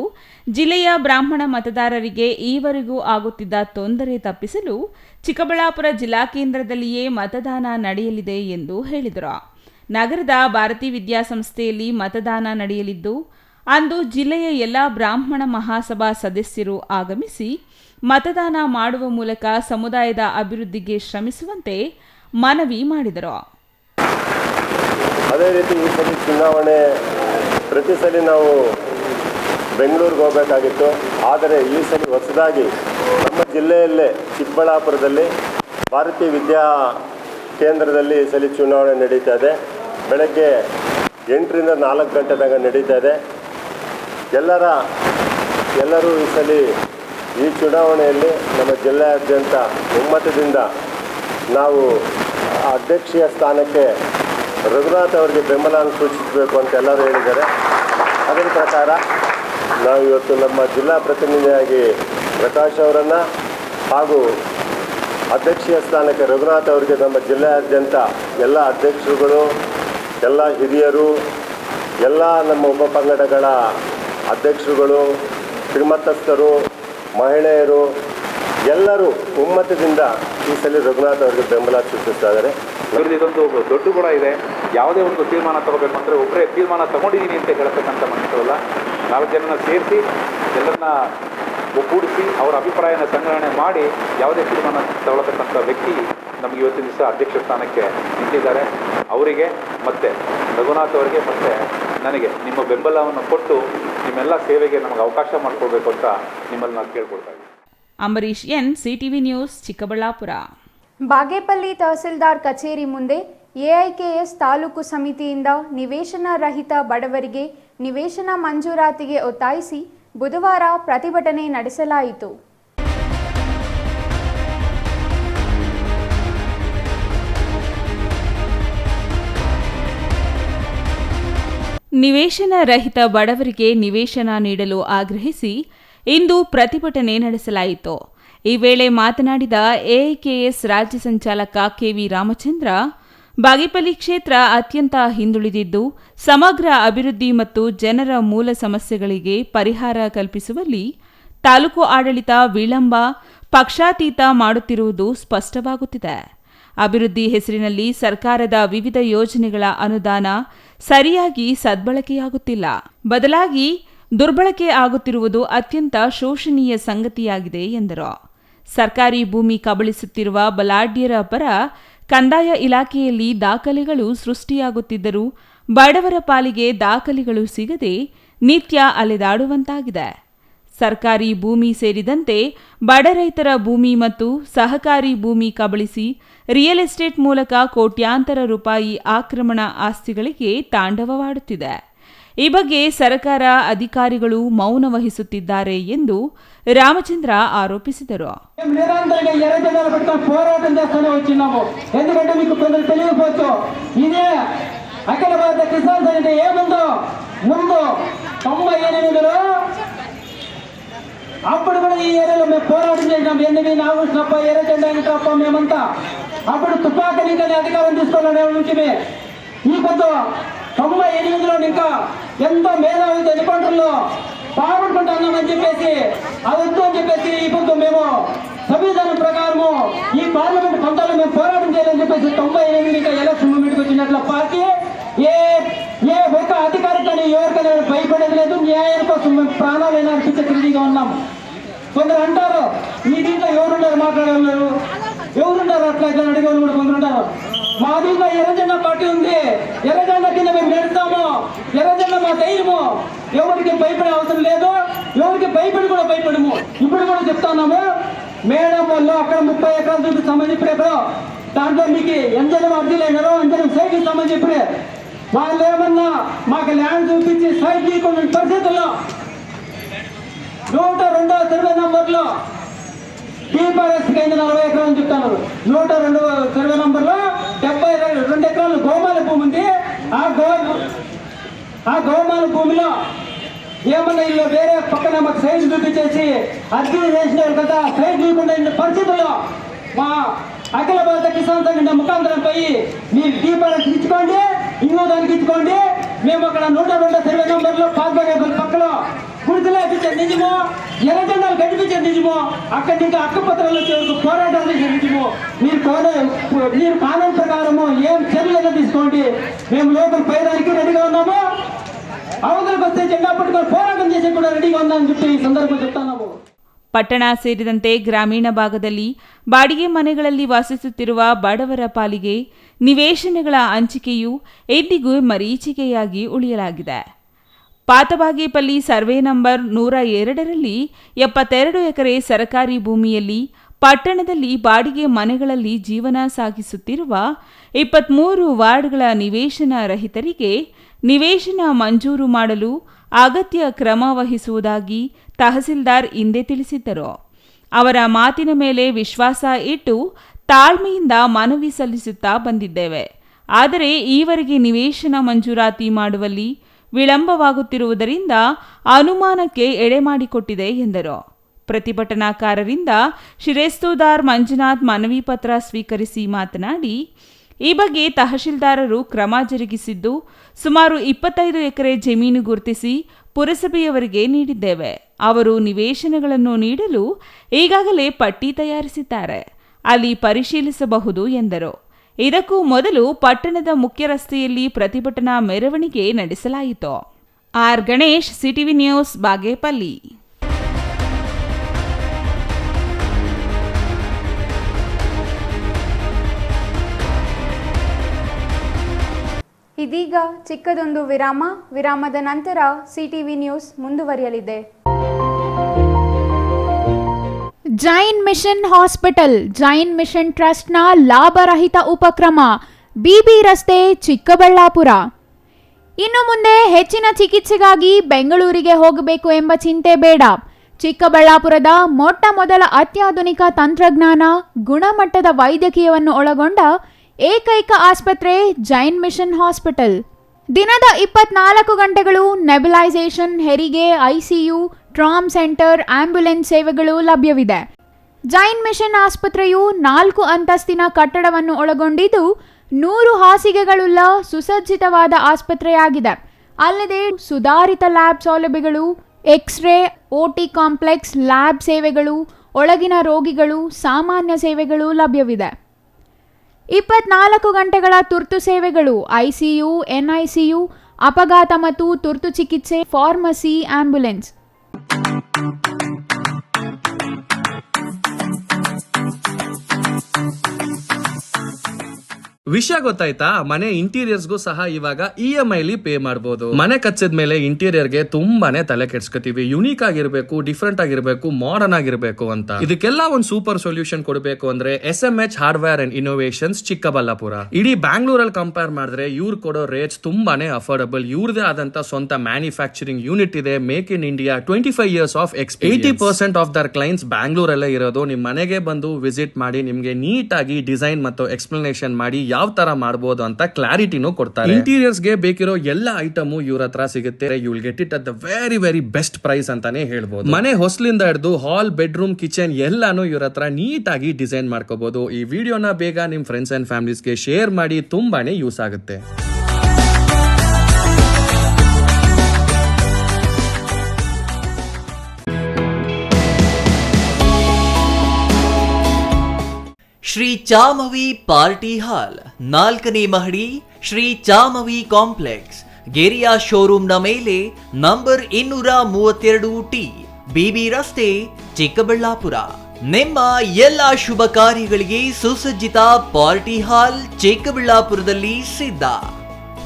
ಜಿಲ್ಲೆಯ ಬ್ರಾಹ್ಮಣ ಮತದಾರರಿಗೆ ಈವರೆಗೂ ಆಗುತ್ತಿದ್ದ ತೊಂದರೆ ತಪ್ಪಿಸಲು ಚಿಕ್ಕಬಳ್ಳಾಪುರ ಜಿಲ್ಲಾ ಕೇಂದ್ರದಲ್ಲಿಯೇ ಮತದಾನ ನಡೆಯಲಿದೆ ಎಂದು ಹೇಳಿದರು. ನಗರದ ಭಾರತೀ ವಿದ್ಯಾಸಂಸ್ಥೆಯಲ್ಲಿ ಮತದಾನ ನಡೆಯಲಿದ್ದು, ಅಂದು ಜಿಲ್ಲೆಯ ಎಲ್ಲ ಬ್ರಾಹ್ಮಣ ಮಹಾಸಭಾ ಸದಸ್ಯರು ಆಗಮಿಸಿ ಮತದಾನ ಮಾಡುವ ಮೂಲಕ ಸಮುದಾಯದ ಅಭಿವೃದ್ಧಿಗೆ ಶ್ರಮಿಸುವಂತೆ ಮನವಿ ಮಾಡಿದರು. ಅದೇ ರೀತಿ ಈ ಸಲ ಚುನಾವಣೆ ಪ್ರತಿ ಸಲ ನಾವು ಬೆಂಗಳೂರಿಗೆ ಹೋಗಬೇಕಾಗಿತ್ತು. ಆದರೆ ಈ ಸಲ ಹೊಸದಾಗಿ ನಮ್ಮ ಜಿಲ್ಲೆಯಲ್ಲೇ ಚಿಕ್ಕಬಳ್ಳಾಪುರದಲ್ಲಿ ಭಾರತೀಯ ವಿದ್ಯಾ ಕೇಂದ್ರದಲ್ಲಿ ಈ ಸಲ ಚುನಾವಣೆ ನಡೀತಾ ಇದೆ. ಬೆಳಗ್ಗೆ 8ರಿಂದ 4 ಗಂಟೆ ತನಕ ನಡೀತಾ ಇದೆ. ಎಲ್ಲರೂ ಈ ಸಲ ಈ ಚುನಾವಣೆಯಲ್ಲಿ ನಮ್ಮ ಜಿಲ್ಲೆಯಾದ್ಯಂತ ಒಮ್ಮತದಿಂದ ನಾವು ಅಧ್ಯಕ್ಷೀಯ ಸ್ಥಾನಕ್ಕೆ ರಘುನಾಥ್ ಅವರಿಗೆ ಬೆಂಬಲವನ್ನು ಸೂಚಿಸಬೇಕು ಅಂತ ಎಲ್ಲರೂ ಹೇಳಿದ್ದಾರೆ. ಅದರ ಪ್ರಕಾರ ನಾವು ಇವತ್ತು ನಮ್ಮ ಜಿಲ್ಲಾ ಪ್ರತಿನಿಧಿಯಾಗಿ ಪ್ರಕಾಶ್ ಅವರನ್ನು ಹಾಗೂ ಅಧ್ಯಕ್ಷೀಯ ಸ್ಥಾನಕ್ಕೆ ರಘುನಾಥ್ ಅವರಿಗೆ ನಮ್ಮ ಜಿಲ್ಲೆಯಾದ್ಯಂತ ಎಲ್ಲ ಅಧ್ಯಕ್ಷರುಗಳು, ಎಲ್ಲ ಹಿರಿಯರು, ಎಲ್ಲ ನಮ್ಮ ಉಪಪಂಗಡಗಳ ಅಧ್ಯಕ್ಷರುಗಳು, ಶ್ರೀಮಂತಸ್ಥರು, ಮಹಿಳೆಯರು ಎಲ್ಲರೂ ಒಮ್ಮತದಿಂದ ಈ ಸಲ ರಘುನಾಥ್ ಅವರಿಗೆ ಬೆಂಬಲ ಸೂಚಿಸ್ತಾ ಇದ್ದಾರೆ. ಇದೊಂದು ದೊಡ್ಡ ಗುಣ ಇದೆ. ಯಾವುದೇ ಒಂದು ತೀರ್ಮಾನ ತಗೋಬೇಕು ಅಂದರೆ ಒಬ್ಬರೇ ತೀರ್ಮಾನ ತಗೊಂಡಿದ್ದೀನಿ ಅಂತ ಹೇಳ್ತಕ್ಕಂಥ ಮನುಷ್ಯರಲ್ಲ. 4 ಜನನ ಸೇರಿಸಿ ಎಲ್ಲರನ್ನ ಒಗ್ಗೂಡಿಸಿ ಅವರ ಅಭಿಪ್ರಾಯನ ಸಂಗ್ರಹಣೆ ಮಾಡಿ ಯಾವುದೇ ತೀರ್ಮಾನ ತಗೊಳ್ಳತಕ್ಕಂಥ ವ್ಯಕ್ತಿ ನಮಗೆ ಇವತ್ತಿನ ದಿವಸ ಅಧ್ಯಕ್ಷ ಸ್ಥಾನಕ್ಕೆ ನಿಂತಿದ್ದಾರೆ. ಅವರಿಗೆ ಮತ್ತು ರಘುನಾಥ್ ಅವರಿಗೆ ಮತ್ತು ನನಗೆ ನಿಮ್ಮ ಬೆಂಬಲವನ್ನು ಕೊಟ್ಟು ನಿಮ್ಮೆಲ್ಲ ಸೇವೆಗೆ ನಮಗೆ ಅವಕಾಶ ಮಾಡಿಕೊಡ್ಬೇಕು ಅಂತ ನಿಮ್ಮಲ್ಲಿ ನಾನು ಕೇಳ್ಕೊಳ್ತಾ ಇದ್ದೀನಿ. Ambareesh N, CTV news, Chikkaballapur. Bagepalli ತಹಸೀಲ್ದಾರ್ ಕಚೇರಿ ಮುಂದೆ ಎಐಕೆಎಸ್ ತಾಲೂಕು ಸಮಿತಿಯಿಂದ ನಿವೇಶನ ರಹಿತ ಬಡವರಿಗೆ ನಿವೇಶನ ಮಂಜೂರಾತಿಗೆ ಒತ್ತಾಯಿಸಿ ಬುಧವಾರ ಪ್ರತಿಭಟನೆ ನಡೆಸಲಾಯಿತು. ನಿವೇಶನ ರಹಿತ ಬಡವರಿಗೆ ನಿವೇಶನ ನೀಡಲು ಆಗ್ರಹಿಸಿ ಇಂದು ಪ್ರತಿಭಟನೆ ನಡೆಸಲಾಯಿತು. ಈ ವೇಳೆ ಮಾತನಾಡಿದ ಎಐಕೆಎಸ್ ರಾಜ್ಯ ಸಂಚಾಲಕ ಕೆವಿ ರಾಮಚಂದ್ರ, ಬಾಗೇಪಲ್ಲಿ ಕ್ಷೇತ್ರ ಅತ್ಯಂತ ಹಿಂದುಳಿದಿದ್ದು ಸಮಗ್ರ ಅಭಿವೃದ್ಧಿ ಮತ್ತು ಜನರ ಮೂಲ ಸಮಸ್ಯೆಗಳಿಗೆ ಪರಿಹಾರ ಕಲ್ಪಿಸುವಲ್ಲಿ ತಾಲೂಕು ಆಡಳಿತ ವಿಳಂಬ, ಪಕ್ಷಾತೀತ ಮಾಡುತ್ತಿರುವುದು ಸ್ಪಷ್ಟವಾಗುತ್ತಿದೆ. ಅಭಿವೃದ್ಧಿ ಹೆಸರಿನಲ್ಲಿ ಸರ್ಕಾರದ ವಿವಿಧ ಯೋಜನೆಗಳ ಅನುದಾನ ಸರಿಯಾಗಿ ಸದ್ಬಳಕೆಯಾಗುತ್ತಿಲ್ಲ. ಬದಲಾಗಿ ದುರ್ಬಳಕೆ ಆಗುತ್ತಿರುವುದು ಅತ್ಯಂತ ಶೋಷನೀಯ ಸಂಗತಿಯಾಗಿದೆ ಎಂದರು. ಸರ್ಕಾರಿ ಭೂಮಿ ಕಬಳಿಸುತ್ತಿರುವ ಬಲಾಢ್ಯರ ಪರ ಕಂದಾಯ ಇಲಾಖೆಯಲ್ಲಿ ದಾಖಲೆಗಳು ಸೃಷ್ಟಿಯಾಗುತ್ತಿದ್ದರೂ ಬಡವರ ಪಾಲಿಗೆ ದಾಖಲೆಗಳು ಸಿಗದೆ ನಿತ್ಯ ಅಲೆದಾಡುವಂತಾಗಿದೆ. ಸರ್ಕಾರಿ ಭೂಮಿ ಸೇರಿದಂತೆ ಬಡ ರೈತರ ಭೂಮಿ ಮತ್ತು ಸಹಕಾರಿ ಭೂಮಿ ಕಬಳಿಸಿ ರಿಯಲ್ ಎಸ್ಟೇಟ್ ಮೂಲಕ ಕೋಟ್ಯಾಂತರ ರೂಪಾಯಿ ಆಕ್ರಮಣ ಆಸ್ತಿಗಳಿಗೆ ತಾಂಡವವಾಡುತ್ತಿದೆ. ಈ ಬಗ್ಗೆ ಸರ್ಕಾರ ಅಧಿಕಾರಿಗಳು ಮೌನ ವಹಿಸುತ್ತಿದ್ದಾರೆ ಎಂದು రామచంద్ర ఆరోపించారు. నిరంతరంగా ఎర్రజెండాలు పెట్టుకొని పోరాటం చేస్తూనే వచ్చినాము. ఎందుకంటే మీకు కొందరు తెలియకపోవచ్చు, ఇదే అఖిల భారత కిసాన్ సమితి ఏముందో ముందు 98లో అప్పుడు కూడా ఈ ఏరియాలో మేము పోరాటం చేసినాం. ఎన్ని నాగుష్ణప్ప ఎర్రజెండా తప్ప మేమంతా అప్పుడు తుపాకీ అధికారం తీసుకోవాలనే విషయమే. ఈ కొత్త 98లో ఇంకా ఎంతో మేధావితో నిపుణుల్లో పాల్గొంటున్నామని చెప్పేసి అవద్దు అని చెప్పేసి ఇప్పుడు మేము సంవిధానం ప్రకారము ఈ పార్లమెంట్ పంతాలు మేము పోరాటం చేయాలని చెప్పేసి 98 ఇంకా ఎలక్షన్ మూమెంట్కి వచ్చినట్ల పార్టీ ఏ ఒక్క అధికారి కానీ ఎవరికైనా భయపడేది లేదు. న్యాయం కోసం మేము ప్రాణాలైనా అర్పించే తిరిగిగా ఉన్నాం. కొందరు అంటారు మీ దీంట్లో ఎవరున్నారు మాట్లాడేవాళ్ళు, ఎవరున్నారు అట్లా ఇట్లా అడిగేవాళ్ళు కూడా కొందరు ఉంటారు. మా దీంట్లో ఎర్రజెండా పార్టీ ఉంది, ఎర్రజెండా కింద మేము నడుస్తాము, ఎర్రజెండా మా ధైర్యము, ఎవరికి భయపడే అవసరం లేదు, ఎవరికి భయపడి కూడా భయపడము. ఇప్పుడు కూడా చెప్తున్నాము, మేడం వాళ్ళు అక్కడ 30 ఎకరాలు చూపి సంబంధించి ఇప్పుడు దాంట్లో మీకు ఎంజనం అర్జీలు అయినారో ఎంజనం సైకిల్ సంబంధించి ఇప్పుడే వాళ్ళు ఏమన్నా మాకు ల్యాండ్ చూపించి సైట్ తీయకుండా పరిస్థితుల్లో 102వ సర్వే నంబర్లో టీఆర్ఎస్కి అయింది 40 ఎకరాలు చెప్తున్నారు. 102వ సర్వే నంబర్లో 72 ఎకరాలు గోమాల భూమి ఉంది. ఆ గోమాల భూమిలో ఏమన్నా ఇల్లు వేరే పక్కన మాకు సైజ్ చూపించేసి అర్జీ చేసినారు కదా, సైజ్ లేకుండా పరిస్థితుల్లో మా అఖిల భారత కిసాన్ సంఘటన ముఖాంతరం పోయి మీరు టీఆర్ఎస్ ఇచ్చుకోండి, ఇంకో దానికి ఇచ్చుకోండి, మేము అక్కడ 102 సర్వే నంబర్లో పాల్గొనే పక్కలో గుడిసెలు వేపించేది నిజమో, ఎర్రజెండాలు కనిపించేది నిజమో, అక్కడి నుంచి అక్కపత్రాలు వచ్చేందుకు పోరాటాలు చేసేది నిజమో. మీరు కానూన్ ప్రకారము ఏం చర్యలు తీసుకోండి, మేము లోపల పైదానికి రెడీగా ఉన్నాము. అవతలకు వస్తే జెండా పట్టుకొని పోరాటం చేసే కూడా రెడీగా ఉందని చెప్పి ఈ సందర్భంగా చెప్తున్నాము. ಪಟ್ಟಣ ಸೇರಿದಂತೆ ಗ್ರಾಮೀಣ ಭಾಗದಲ್ಲಿ ಬಾಡಿಗೆ ಮನೆಗಳಲ್ಲಿ ವಾಸಿಸುತ್ತಿರುವ ಬಡವರ ಪಾಲಿಗೆ ನಿವೇಶನಗಳ ಹಂಚಿಕೆಯು ಎಂದಿಗೂ ಮರೀಚಿಕೆಯಾಗಿ ಉಳಿಯಲಾಗಿದೆ. ಪಾತಬಾಗೇಪಲ್ಲಿ ಸರ್ವೆ ನಂಬರ್ 102ರಲ್ಲಿ 72 ಎಕರೆ ಸರ್ಕಾರಿ ಭೂಮಿಯಲ್ಲಿ ಪಟ್ಟಣದಲ್ಲಿ ಬಾಡಿಗೆ ಮನೆಗಳಲ್ಲಿ ಜೀವನ ಸಾಗಿಸುತ್ತಿರುವ 23 ವಾರ್ಡ್ಗಳ ನಿವೇಶನ ರಹಿತರಿಗೆ ನಿವೇಶನ ಮಂಜೂರು ಮಾಡಲು ಅಗತ್ಯ ಕ್ರಮ ವಹಿಸುವುದಾಗಿ ತಹಸೀಲ್ದಾರ್ ಹಿಂದೆ ತಿಳಿಸಿದ್ದರು. ಅವರ ಮಾತಿನ ಮೇಲೆ ವಿಶ್ವಾಸ ಇಟ್ಟು ತಾಳ್ಮೆಯಿಂದ ಮನವಿ ಸಲ್ಲಿಸುತ್ತಾ ಬಂದಿದ್ದೇವೆ. ಆದರೆ ಈವರೆಗೆ ನಿವೇಶನ ಮಂಜೂರಾತಿ ಮಾಡುವಲ್ಲಿ ವಿಳಂಬವಾಗುತ್ತಿರುವುದರಿಂದ ಅನುಮಾನಕ್ಕೆ ಎಡೆಮಾಡಿಕೊಟ್ಟಿದೆ ಎಂದರು. ಪ್ರತಿಭಟನಾಕಾರರಿಂದ ಶಿರಸ್ತುದಾರ್ ಮಂಜುನಾಥ್ ಮನವಿ ಪತ್ರ ಸ್ವೀಕರಿಸಿ ಮಾತನಾಡಿ, ಈ ಬಗ್ಗೆ ತಹಶೀಲ್ದಾರರು ಕ್ರಮ ಜರುಗಿಸಿದ್ದು ಸುಮಾರು 25 ಎಕರೆ ಜಮೀನು ಗುರುತಿಸಿ ಪುರಸಭೆಯವರಿಗೆ ನೀಡಿದ್ದೇವೆ. ಅವರು ನಿವೇಶನಗಳನ್ನು ನೀಡಲು ಈಗಾಗಲೇ ಪಟ್ಟಿ ತಯಾರಿಸಿದ್ದಾರೆ, ಅಲ್ಲಿ ಪರಿಶೀಲಿಸಬಹುದು ಎಂದರು. ಇದಕ್ಕೂ ಮೊದಲು ಪಟ್ಟಣದ ಮುಖ್ಯ ರಸ್ತೆಯಲ್ಲಿ ಪ್ರತಿಭಟನಾ ಮೆರವಣಿಗೆ ನಡೆಸಲಾಯಿತು. R Ganesh, CTV news, Bagepalli. ಇದೀಗ ಚಿಕ್ಕದೊಂದು ವಿರಾಮದ ನಂತರ ಸಿಟಿವಿ ನ್ಯೂಸ್ ಮುಂದುವರಿಯಲಿದೆ. Jain mission hospital, Jain mission ಟ್ರಸ್ಟ್ನ ಲಾಭರಹಿತ ಉಪಕ್ರಮ, ಬಿಬಿ ರಸ್ತೆ, ಚಿಕ್ಕಬಳ್ಳಾಪುರ. ಇನ್ನು ಮುಂದೆ ಹೆಚ್ಚಿನ ಚಿಕಿತ್ಸೆಗಾಗಿ ಬೆಂಗಳೂರಿಗೆ ಹೋಗಬೇಕು ಎಂಬ ಚಿಂತೆ ಬೇಡ. ಚಿಕ್ಕಬಳ್ಳಾಪುರದ ಮೊಟ್ಟ ಮೊದಲ ಅತ್ಯಾಧುನಿಕ ತಂತ್ರಜ್ಞಾನ, ಗುಣಮಟ್ಟದ ವೈದ್ಯಕೀಯವನ್ನು ಒಳಗೊಂಡ ಏಕೈಕ ಆಸ್ಪತ್ರೆ ಜೈನ್ ಮಿಷನ್ ಹಾಸ್ಪಿಟಲ್. ದಿನದ 24 ಗಂಟೆಗಳು ನೆಬುಲೈಸೇಷನ್, ಹೆರಿಗೆ, ಐಸಿಯು, ಟ್ರಾಮ್ ಸೆಂಟರ್, ಆಂಬ್ಯುಲೆನ್ಸ್ ಸೇವೆಗಳು ಲಭ್ಯವಿದೆ. ಜೈನ್ ಮಿಷನ್ ಆಸ್ಪತ್ರೆಯು 4 ಅಂತಸ್ತಿನ ಕಟ್ಟಡವನ್ನು ಒಳಗೊಂಡಿದ್ದು 100 ಹಾಸಿಗೆಗಳುಳ್ಳ ಸುಸಜ್ಜಿತವಾದ ಆಸ್ಪತ್ರೆಯಾಗಿದೆ. ಅಲ್ಲದೆ ಸುಧಾರಿತ ಲ್ಯಾಬ್ ಸೌಲಭ್ಯಗಳು, ಎಕ್ಸ್ರೇ, ಓಟಿ ಕಾಂಪ್ಲೆಕ್ಸ್, ಲ್ಯಾಬ್ ಸೇವೆಗಳು, ಒಳಗಿನ ರೋಗಿಗಳು, ಸಾಮಾನ್ಯ ಸೇವೆಗಳು ಲಭ್ಯವಿದೆ. 24 ಗಂಟೆಗಳ ತುರ್ತು ಸೇವೆಗಳು, ಐಸಿಯು, ಎನ್ಐಸಿಯು, ಅಪಘಾತ ಮತ್ತು ತುರ್ತು ಚಿಕಿತ್ಸೆ, ಫಾರ್ಮಸಿ, ಆಂಬ್ಯುಲೆನ್ಸ್. ವಿಷಯ ಗೊತ್ತಾಯ್ತಾ? ಮನೆ ಇಂಟೀರಿಯರ್ಸ್ಗೂ ಸಹ ಇವಾಗ EMI ಪೇ ಮಾಡಬಹುದು. ಮನೆ ಕಚ್ಚಿದ ಮೇಲೆ ಇಂಟೀರಿಯರ್ಗೆ ತುಂಬಾನೇ ತಲೆ ಕೆಡ್ಸ್ಕೊತೀವಿ. ಯುನೀಕ್ ಆಗಿರ್ಬೇಕು, ಡಿಫ್ರೆಂಟ್ ಆಗಿರ್ಬೇಕು, ಮಾಡರ್ನ್ ಆಗಿರ್ಬೇಕು ಅಂತ. ಇದಕ್ಕೆಲ್ಲ ಒಂದು ಸೂಪರ್ ಸೊಲ್ಯೂಷನ್ ಕೊಡಬೇಕು ಅಂದ್ರೆ SMH hardware and innovations Chikkaballapur. ಇಡೀ ಬ್ಯಾಂಗ್ಳೂರಲ್ಲಿ ಕಂಪೇರ್ ಮಾಡಿದ್ರೆ ಇವ್ರು ಕೊಡೋ ರೇಟ್ಸ್ ತುಂಬಾನೇ ಅಫೋರ್ಡಬಲ್. ಇವ್ರದೇ ಆದಂತ ಸ್ವಂತ ಮ್ಯಾನುಫ್ಯಾಕ್ಚರಿಂಗ್ ಯೂನಿಟ್ ಇದೆ. Make in India, 25 years of experience. 80% of their clients ಬ್ಯಾಂಗ್ಳೂರಲ್ಲೇ ಇರೋದು. ನಿಮ್ ಮನೆಗೆ ಬಂದು ವಿಸಿಟ್ ಮಾಡಿ ನಿಮ್ಗೆ ನೀಟ್ ಆಗಿ ಡಿಸೈನ್ ಮತ್ತು ಎಕ್ಸ್ಪ್ಲನೇಷನ್ ಮಾಡಿ ಯಾವ ತರ ಮಾಡಬಹುದು ಅಂತ ಕ್ಲಾರಿಟಿನೂ ಕೊಡ್ತಾರೆ. ಇಂಟೀರಿಯರ್ಸ್ ಗೆ ಬೇಕಿರೋ ಎಲ್ಲ ಐಟಮ್ ಇವ್ರ ಹತ್ರ ಸಿಗುತ್ತೆ. You will get it at the very very best price ಅಂತಾನೆ ಹೇಳ್ಬೋದು. ಮನೆ ಹೊಸಲಿಂದ ಹಿಡಿದು ಹಾಲ್, ಬೆಡ್ರೂಮ್, ಕಿಚನ್ ಎಲ್ಲಾನು ಇವ್ರ ಹತ್ರ ನೀಟ್ ಆಗಿ ಡಿಸೈನ್ ಮಾಡ್ಕೋಬಹುದು. ಈ ವಿಡಿಯೋನ ಬೇಗ ನಿಮ್ ಫ್ರೆಂಡ್ಸ್ ಅಂಡ್ ಫ್ಯಾಮಿಲೀಸ್ಗೆ ಶೇರ್ ಮಾಡಿ, ತುಂಬಾನೇ ಯೂಸ್ ಆಗುತ್ತೆ. ಶ್ರೀ ಚಾಮವಿ ಪಾರ್ಟಿ ಹಾಲ್, 4ನೇ ಮಹಡಿ, ಶ್ರೀ ಚಾಮವಿ ಕಾಂಪ್ಲೆಕ್ಸ್, ಗೆರಿಯಾ ಶೋರೂಮ್ನ ಮೇಲೆ, ನಂಬರ್ 232T, ಬಿಬಿ ರಸ್ತೆ, ಚಿಕ್ಕಬಳ್ಳಾಪುರ. ನಿಮ್ಮ ಎಲ್ಲ ಶುಭ ಕಾರ್ಯಗಳಿಗೆ ಸುಸಜ್ಜಿತ ಪಾರ್ಟಿ ಹಾಲ್ ಚಿಕ್ಕಬಳ್ಳಾಪುರದಲ್ಲಿ ಸಿದ್ಧ.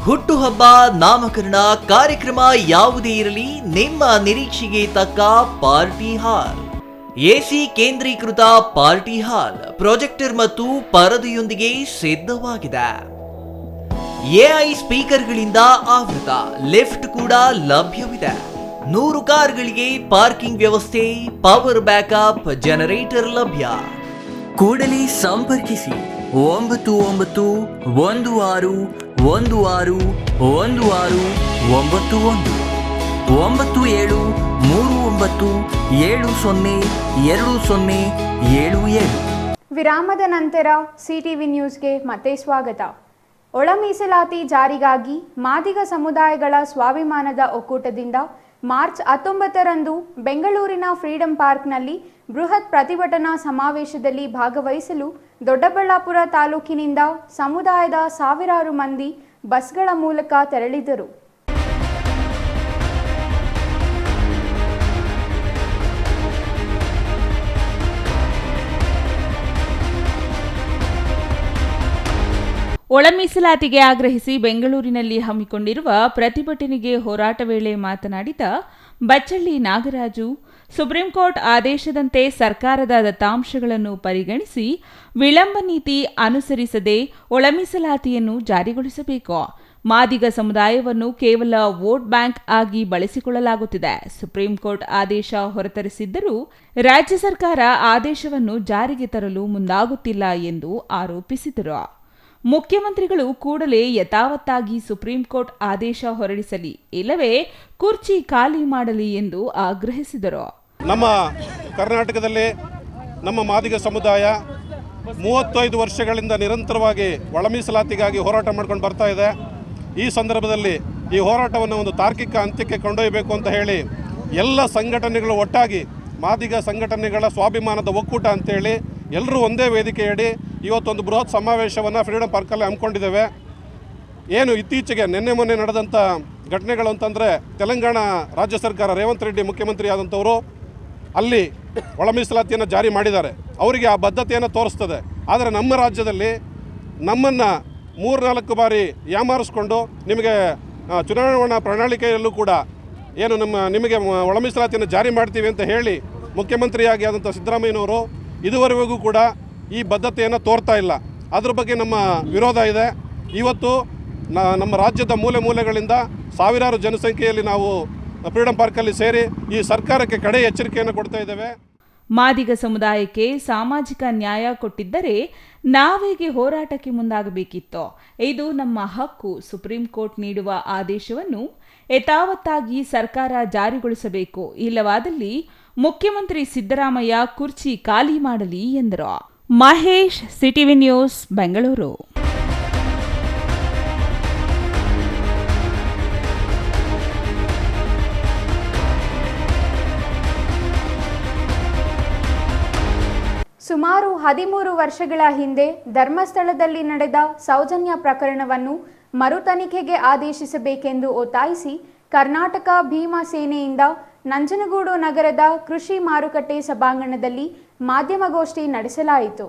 ಹುಟ್ಟುಹಬ್ಬ, ನಾಮಕರಣ, ಕಾರ್ಯಕ್ರಮ ಯಾವುದೇ ಇರಲಿ, ನಿಮ್ಮ ನಿರೀಕ್ಷೆಗೆ ತಕ್ಕ ಪಾರ್ಟಿ ಹಾಲ್. ಎಸಿ ಕೇಂದ್ರೀಕೃತ ಪಾರ್ಟಿ ಹಾಲ್, ಪ್ರೊಜೆಕ್ಟರ್ ಮತ್ತು ಪರದೆಯೊಂದಿಗೆ ಸಿದ್ಧವಾಗಿದೆ. ಎಐ ಸ್ಪೀಕರ್ಗಳಿಂದ ಆವೃತ, ಲಿಫ್ಟ್ ಕೂಡ ಲಭ್ಯವಿದೆ. 100 ಕಾರ್ಗಳಿಗೆ ಪಾರ್ಕಿಂಗ್ ವ್ಯವಸ್ಥೆ, ಪವರ್ ಬ್ಯಾಕಪ್, ಜನರೇಟರ್ ಲಭ್ಯ. ಕೂಡಲೇ ಸಂಪರ್ಕಿಸಿ 9916161691 9739702077. ವಿರಾಮದ ನಂತರ ಸಿಟಿವಿ ನ್ಯೂಸ್ಗೆ ಮತ್ತೆ ಸ್ವಾಗತ. ಒಳ ಮೀಸಲಾತಿ ಜಾರಿಗಾಗಿ ಮಾದಿಗ ಸಮುದಾಯಗಳ ಸ್ವಾಭಿಮಾನದ ಒಕ್ಕೂಟದಿಂದ ಮಾರ್ಚ್ 19ರಂದು ಬೆಂಗಳೂರಿನ ಫ್ರೀಡಂ ಪಾರ್ಕ್ನಲ್ಲಿ ಬೃಹತ್ ಪ್ರತಿಭಟನಾ ಸಮಾವೇಶದಲ್ಲಿ ಭಾಗವಹಿಸಲು ದೊಡ್ಡಬಳ್ಳಾಪುರ ತಾಲೂಕಿನಿಂದ ಸಮುದಾಯದ ಸಾವಿರಾರು ಮಂದಿ ಬಸ್ಗಳ ಮೂಲಕ ತೆರಳಿದರು. ಒಳ ಮೀಸಲಾತಿಗೆ ಆಗ್ರಹಿಸಿ ಬೆಂಗಳೂರಿನಲ್ಲಿ ಹಮ್ಮಿಕೊಂಡಿರುವ ಪ್ರತಿಭಟನೆಗೆ ಹೋರಾಟ ವೇಳೆ ಮಾತನಾಡಿದ ಬಚ್ಚಳ್ಳಿ ನಾಗರಾಜು, ಸುಪ್ರೀಂ ಕೋರ್ಟ್ ಆದೇಶದಂತೆ ಸರ್ಕಾರದ ದತ್ತಾಂಶಗಳನ್ನು ಪರಿಗಣಿಸಿ ವಿಳಂಬ ನೀತಿ ಅನುಸರಿಸದೆ ಒಳ ಮೀಸಲಾತಿಯನ್ನು ಜಾರಿಗೊಳಿಸಬೇಕು. ಮಾದಿಗ ಸಮುದಾಯವನ್ನು ಕೇವಲ ವೋಟ್ ಬ್ಯಾಂಕ್ ಆಗಿ ಬಳಸಿಕೊಳ್ಳಲಾಗುತ್ತಿದೆ. ಸುಪ್ರೀಂ ಕೋರ್ಟ್ ಆದೇಶ ಹೊರತರಿಸಿದ್ದರೂ ರಾಜ್ಯ ಸರ್ಕಾರ ಆದೇಶವನ್ನು ಜಾರಿಗೆ ತರಲು ಮುಂದಾಗುತ್ತಿಲ್ಲ ಎಂದು ಆರೋಪಿಸಿದರು. ಮುಖ್ಯಮಂತ್ರಿಗಳು ಕೂಡಲೇ ಯಥಾವತ್ತಾಗಿ ಸುಪ್ರೀಂ ಕೋರ್ಟ್ ಆದೇಶ ಹೊರಡಿಸಲಿ, ಇಲ್ಲವೇ ಕುರ್ಚಿ ಖಾಲಿ ಮಾಡಲಿ ಎಂದು ಆಗ್ರಹಿಸಿದರು. ನಮ್ಮ ಕರ್ನಾಟಕದಲ್ಲಿ ನಮ್ಮ ಮಾದಿಗ ಸಮುದಾಯ 35 ವರ್ಷಗಳಿಂದ ನಿರಂತರವಾಗಿ ಒಳ ಮೀಸಲಾತಿಗಾಗಿ ಹೋರಾಟ ಮಾಡ್ಕೊಂಡು ಬರ್ತಾ ಇದೆ. ಈ ಸಂದರ್ಭದಲ್ಲಿ ಈ ಹೋರಾಟವನ್ನು ಒಂದು ತಾರ್ಕಿಕ ಅಂತ್ಯಕ್ಕೆ ಕೊಂಡೊಯ್ಯಬೇಕು ಅಂತ ಹೇಳಿ ಎಲ್ಲ ಸಂಘಟನೆಗಳು ಒಟ್ಟಾಗಿ ಮಾದಿಗ ಸಂಘಟನೆಗಳ ಸ್ವಾಭಿಮಾನದ ಒಕ್ಕೂಟ ಅಂತೇಳಿ ಎಲ್ಲರೂ ಒಂದೇ ವೇದಿಕೆಯಡಿ ಇವತ್ತೊಂದು ಬೃಹತ್ ಸಮಾವೇಶವನ್ನು ಫ್ರೀಡಮ್ ಪಾರ್ಕಲ್ಲಿ ಹಮ್ಮಿಕೊಂಡಿದ್ದೇವೆ. ಏನು ಇತ್ತೀಚೆಗೆ ನಿನ್ನೆ ಮೊನ್ನೆ ನಡೆದಂಥ ಘಟನೆಗಳು ಅಂತಂದರೆ, ತೆಲಂಗಾಣ ರಾಜ್ಯ ಸರ್ಕಾರ ರೇವಂತ್ ರೆಡ್ಡಿ ಮುಖ್ಯಮಂತ್ರಿ ಆದಂಥವರು ಅಲ್ಲಿ ಒಳ ಮೀಸಲಾತಿಯನ್ನು ಜಾರಿ ಮಾಡಿದ್ದಾರೆ. ಅವರಿಗೆ ಆ ಬದ್ಧತೆಯನ್ನು ತೋರಿಸ್ತದೆ. ಆದರೆ ನಮ್ಮ ರಾಜ್ಯದಲ್ಲಿ ನಮ್ಮನ್ನು 3-4 ಬಾರಿ ಯಾಮಾರಿಸ್ಕೊಂಡು ನಿಮಗೆ ಚುನಾವಣಾ ಪ್ರಣಾಳಿಕೆಯಲ್ಲೂ ಕೂಡ ಏನು ನಿಮಗೆ ಒಳ ಮೀಸಲಾತಿಯನ್ನು ಜಾರಿ ಮಾಡ್ತೀವಿ ಅಂತ ಹೇಳಿ ಮುಖ್ಯಮಂತ್ರಿಯಾಗಿ ಆದಂಥ ಸಿದ್ದರಾಮಯ್ಯನವರು ಇದುವರೆಗೂ ಕೂಡ ಈ ಬದ್ಧತೆಯನ್ನು ತೋರ್ತಾ ಇಲ್ಲ. ಅದ್ರ ಬಗ್ಗೆ ನಮ್ಮ ವಿರೋಧ ಇದೆ. ಇವತ್ತು ನಮ್ಮ ರಾಜ್ಯದ ಮೂಲೆ ಮೂಲೆಗಳಿಂದ ಸಾವಿರಾರು ಜನಸಂಖ್ಯೆಯಲ್ಲಿ ನಾವು ಫ್ರೀಡಮ್ ಪಾರ್ಕಲ್ಲಿ ಸೇರಿ ಈ ಸರ್ಕಾರಕ್ಕೆ ಕಡೆ ಎಚ್ಚರಿಕೆಯನ್ನು ಕೊಡ್ತಾ ಇದ್ದೇವೆ. ಮಾದಿಗ ಸಮುದಾಯಕ್ಕೆ ಸಾಮಾಜಿಕ ನ್ಯಾಯ ಕೊಟ್ಟಿದ್ದರೆ ನಾವೇಗೆ ಹೋರಾಟಕ್ಕೆ ಮುಂದಾಗಬೇಕಿತ್ತು? ಇದು ನಮ್ಮ ಹಕ್ಕು. ಸುಪ್ರೀಂ ಕೋರ್ಟ್ ನೀಡುವ ಆದೇಶವನ್ನು ಯಥಾವತ್ತಾಗಿ ಸರ್ಕಾರ ಜಾರಿಗೊಳಿಸಬೇಕು, ಇಲ್ಲವಾದಲ್ಲಿ ಮುಖ್ಯಮಂತ್ರಿ ಸಿದ್ದರಾಮಯ್ಯ ಕುರ್ಚಿ ಖಾಲಿ ಮಾಡಲಿ ಎಂದರು. Mahesh, CTV news, Bengaluru. ಸುಮಾರು 13 ವರ್ಷಗಳ ಹಿಂದೆ ಧರ್ಮಸ್ಥಳದಲ್ಲಿ ನಡೆದ ಸೌಜನ್ಯ ಪ್ರಕರಣವನ್ನು ಮರುತನಿಖೆಗೆ ಆದೇಶಿಸಬೇಕೆಂದು ಒತ್ತಾಯಿಸಿ ಕರ್ನಾಟಕ ಭೀಮಾ ಸೇನೆಯಿಂದ ನಂಜನಗೂಡು ನಗರದ ಕೃಷಿ ಮಾರುಕಟ್ಟೆ ಸಭಾಂಗಣದಲ್ಲಿ ಮಾಧ್ಯಮಗೋಷ್ಠಿ ನಡೆಸಲಾಯಿತು.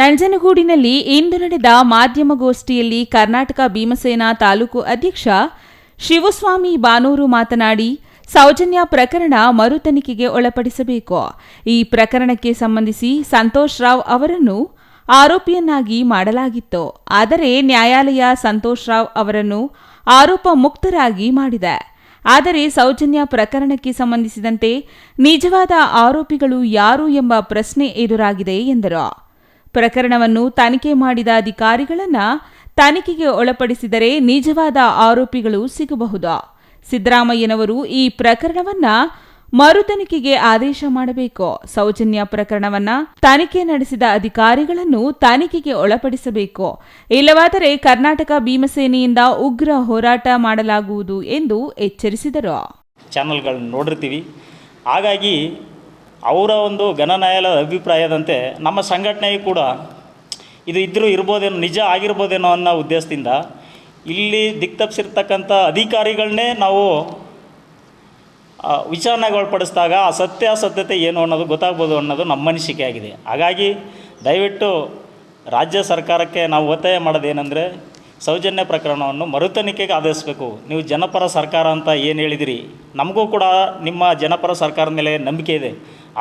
ನಂಜನಗೂಡಿನಲ್ಲಿ ಇಂದು ನಡೆದ ಮಾಧ್ಯಮಗೋಷ್ಠಿಯಲ್ಲಿ ಕರ್ನಾಟಕ ಭೀಮಸೇನಾ ತಾಲೂಕು ಅಧ್ಯಕ್ಷ ಶಿವಸ್ವಾಮಿ ಬಾನೂರು ಮಾತನಾಡಿ, ಸೌಜನ್ಯ ಪ್ರಕರಣ ಮರುತನಿಖೆಗೆ ಒಳಪಡಿಸಬೇಕು. ಈ ಪ್ರಕರಣಕ್ಕೆ ಸಂಬಂಧಿಸಿ ಸಂತೋಷ್ ರಾವ್ ಅವರನ್ನು ಆರೋಪಿಯನ್ನಾಗಿ ಮಾಡಲಾಗಿತ್ತು. ಆದರೆ ನ್ಯಾಯಾಲಯ ಸಂತೋಷ್ ರಾವ್ ಅವರನ್ನು ಆರೋಪ ಮುಕ್ತರಾಗಿ ಮಾಡಿದೆ. ಆದರೆ ಸೌಜನ್ಯ ಪ್ರಕರಣಕ್ಕೆ ಸಂಬಂಧಿಸಿದಂತೆ ನಿಜವಾದ ಆರೋಪಿಗಳು ಯಾರು ಎಂಬ ಪ್ರಶ್ನೆ ಎದುರಾಗಿದೆ ಎಂದರು. ಪ್ರಕರಣವನ್ನು ತನಿಖೆ ಮಾಡಿದ ಅಧಿಕಾರಿಗಳನ್ನು ತನಿಖೆಗೆ ಒಳಪಡಿಸಿದರೆ ನಿಜವಾದ ಆರೋಪಿಗಳು ಸಿಗಬಹುದು. ಸಿದ್ದರಾಮಯ್ಯನವರು ಈ ಪ್ರಕರಣವನ್ನು ಮರುತನಿಖೆಗೆ ಆದೇಶ ಮಾಡಬೇಕು. ಸೌಜನ್ಯ ಪ್ರಕರಣವನ್ನು ತನಿಖೆ ನಡೆಸಿದ ಅಧಿಕಾರಿಗಳನ್ನು ತನಿಖೆಗೆ ಒಳಪಡಿಸಬೇಕು. ಇಲ್ಲವಾದರೆ ಕರ್ನಾಟಕ ಭೀಮಸೇನೆಯಿಂದ ಉಗ್ರ ಹೋರಾಟ ಮಾಡಲಾಗುವುದು ಎಂದು ಎಚ್ಚರಿಸಿದರು. ಚಾನಲ್ಗಳನ್ನ ನೋಡಿರ್ತೀವಿ. ಹಾಗಾಗಿ ಅವರ ಒಂದು ಘನ ನ್ಯಾಯಾಲಯದ ಅಭಿಪ್ರಾಯದಂತೆ ನಮ್ಮ ಸಂಘಟನೆಯು ಕೂಡ ಇದು ಇದ್ದರೂ ಇರ್ಬೋದೇನೋ, ನಿಜ ಆಗಿರ್ಬೋದೇನೋ ಅನ್ನೋ ಉದ್ದೇಶದಿಂದ ಇಲ್ಲಿ ದಿಕ್ತಪ್ಪಿಸಿರ್ತಕ್ಕಂಥ ಅಧಿಕಾರಿಗಳನ್ನೇ ನಾವು ವಿಚಾರಣೆಗೆ ಒಳಪಡಿಸಿದಾಗ ಆ ಸತ್ಯಾಸತ್ಯತೆ ಏನು ಅನ್ನೋದು ಗೊತ್ತಾಗ್ಬೋದು ಅನ್ನೋದು ನಮ್ಮ ಅನಿಸಿಕೆ ಆಗಿದೆ. ಹಾಗಾಗಿ ದಯವಿಟ್ಟು ರಾಜ್ಯ ಸರ್ಕಾರಕ್ಕೆ ನಾವು ಒತ್ತಾಯ ಮಾಡೋದೇನೆಂದರೆ, ಸೌಜನ್ಯ ಪ್ರಕರಣವನ್ನು ಮರುತನಿಖೆಗೆ ಆದೇಶಿಸಬೇಕು. ನೀವು ಜನಪರ ಸರ್ಕಾರ ಅಂತ ಏನು ಹೇಳಿದಿರಿ, ನಮಗೂ ಕೂಡ ನಿಮ್ಮ ಜನಪರ ಸರ್ಕಾರದ ಮೇಲೆ ನಂಬಿಕೆ ಇದೆ.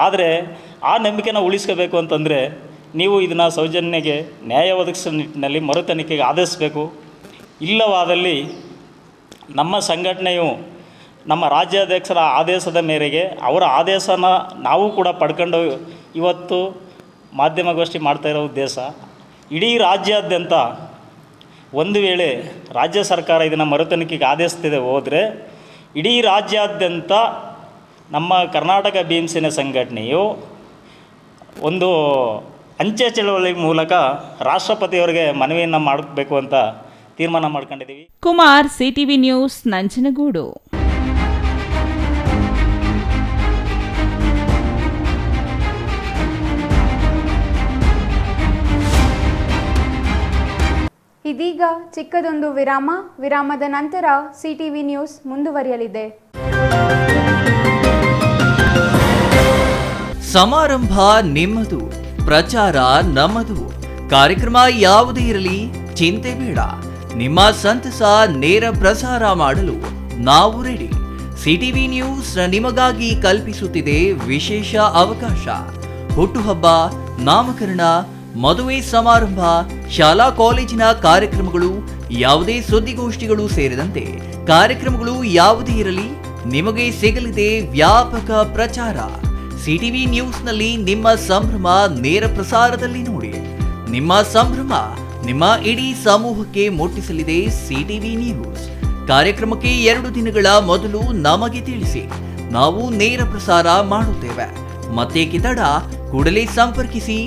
ಆದರೆ ಆ ನಂಬಿಕೆನ ಉಳಿಸ್ಕೋಬೇಕು ಅಂತಂದರೆ ನೀವು ಇದನ್ನು ಸೌಜನ್ಯಗೆ ನ್ಯಾಯ ಒದಗಿಸೋ ನಿಟ್ಟಿನಲ್ಲಿ ಮರುತನಿಖೆಗೆ ಆದೇಶಿಸಬೇಕು. ಇಲ್ಲವಾದಲ್ಲಿ ನಮ್ಮ ಸಂಘಟನೆಯು ನಮ್ಮ ರಾಜ್ಯಾಧ್ಯಕ್ಷರ ಆದೇಶದ ಮೇರೆಗೆ ಅವರ ಆದೇಶನ ನಾವು ಕೂಡ ಪಡ್ಕೊಂಡು ಇವತ್ತು ಮಾಧ್ಯಮಗೋಷ್ಠಿ ಮಾಡ್ತಾಯಿರೋ ಉದ್ದೇಶ, ಇಡೀ ರಾಜ್ಯಾದ್ಯಂತ ಒಂದು ವೇಳೆ ರಾಜ್ಯ ಸರ್ಕಾರ ಇದನ್ನು ಮರುತನಿಖೆಗೆ ಆದೇಶಿಸ್ತಿದೆ ಹೋದರೆ ಇಡೀ ರಾಜ್ಯಾದ್ಯಂತ ನಮ್ಮ ಕರ್ನಾಟಕ ಭೀಮಸೇನೆ ಸಂಘಟನೆಯು ಒಂದು ಅಂಚೆ ಚಳವಳಿ ಮೂಲಕ ರಾಷ್ಟ್ರಪತಿಯವರಿಗೆ ಮನವಿಯನ್ನು ಮಾಡಬೇಕು ಅಂತ ತೀರ್ಮಾನ ಮಾಡ್ಕೊಂಡಿದ್ದೀವಿ. Kumar, CTV news, Nanjangud. ಇದೀಗ ಚಿಕ್ಕದೊಂದು ವಿರಾಮದ ನಂತರ ಸಿಟಿವಿ ನ್ಯೂಸ್ ಮುಂದುವರಿಯಲಿದೆ. ಸಮಾರಂಭ ನಿಮ್ಮದು, ಪ್ರಚಾರ ನಮ್ಮದು. ಕಾರ್ಯಕ್ರಮ ಯಾವುದೇ ಇರಲಿ ಚಿಂತೆ ಬೇಡ. ನಿಮ್ಮ ಸಂತಸ ನೇರ ಪ್ರಸಾರ ಮಾಡಲು ನಾವು ರೆಡಿ. ಸಿಟಿವಿ ನ್ಯೂಸ್ ನಿಮಗಾಗಿ ಕಲ್ಪಿಸುತ್ತಿದೆ ವಿಶೇಷ ಅವಕಾಶ. ಹುಟ್ಟುಹಬ್ಬ, ನಾಮಕರಣ, ಮದುವೆ ಸಮಾರಂಭ, ಶಾಲಾ ಕಾಲೇಜಿನ ಕಾರ್ಯಕ್ರಮಗಳು, ಯಾವುದೇ ಸುದ್ದಿಗೋಷ್ಠಿಗಳು ಸೇರಿದಂತೆ ಕಾರ್ಯಕ್ರಮಗಳು ಯಾವುದೇ ಇರಲಿ ನಿಮಗೆ ಸಿಗಲಿದೆ ವ್ಯಾಪಕ ಪ್ರಚಾರ. ಸಿಟಿವಿ ನ್ಯೂಸ್ನಲ್ಲಿ ನಿಮ್ಮ ಸಂಭ್ರಮ ನೇರ ಪ್ರಸಾರದಲ್ಲಿ ನೋಡಿ. ನಿಮ್ಮ ಸಂಭ್ರಮ ನಿಮ್ಮ ಇಡೀ ಸಮೂಹಕ್ಕೆ ಮುಟ್ಟಿಸಲಿದೆ ಸಿಟಿವಿ ನ್ಯೂಸ್. ಕಾರ್ಯಕ್ರಮಕ್ಕೆ 2 ದಿನಗಳ ಮೊದಲು ನಮಗೆ ತಿಳಿಸಿ, ನಾವು ನೇರ ಪ್ರಸಾರ ಮಾಡುತ್ತೇವೆ. ಮತ್ತೇಕೆ ತಡ, ಕೂಡಲೇ ಸಂಪರ್ಕಿಸಿ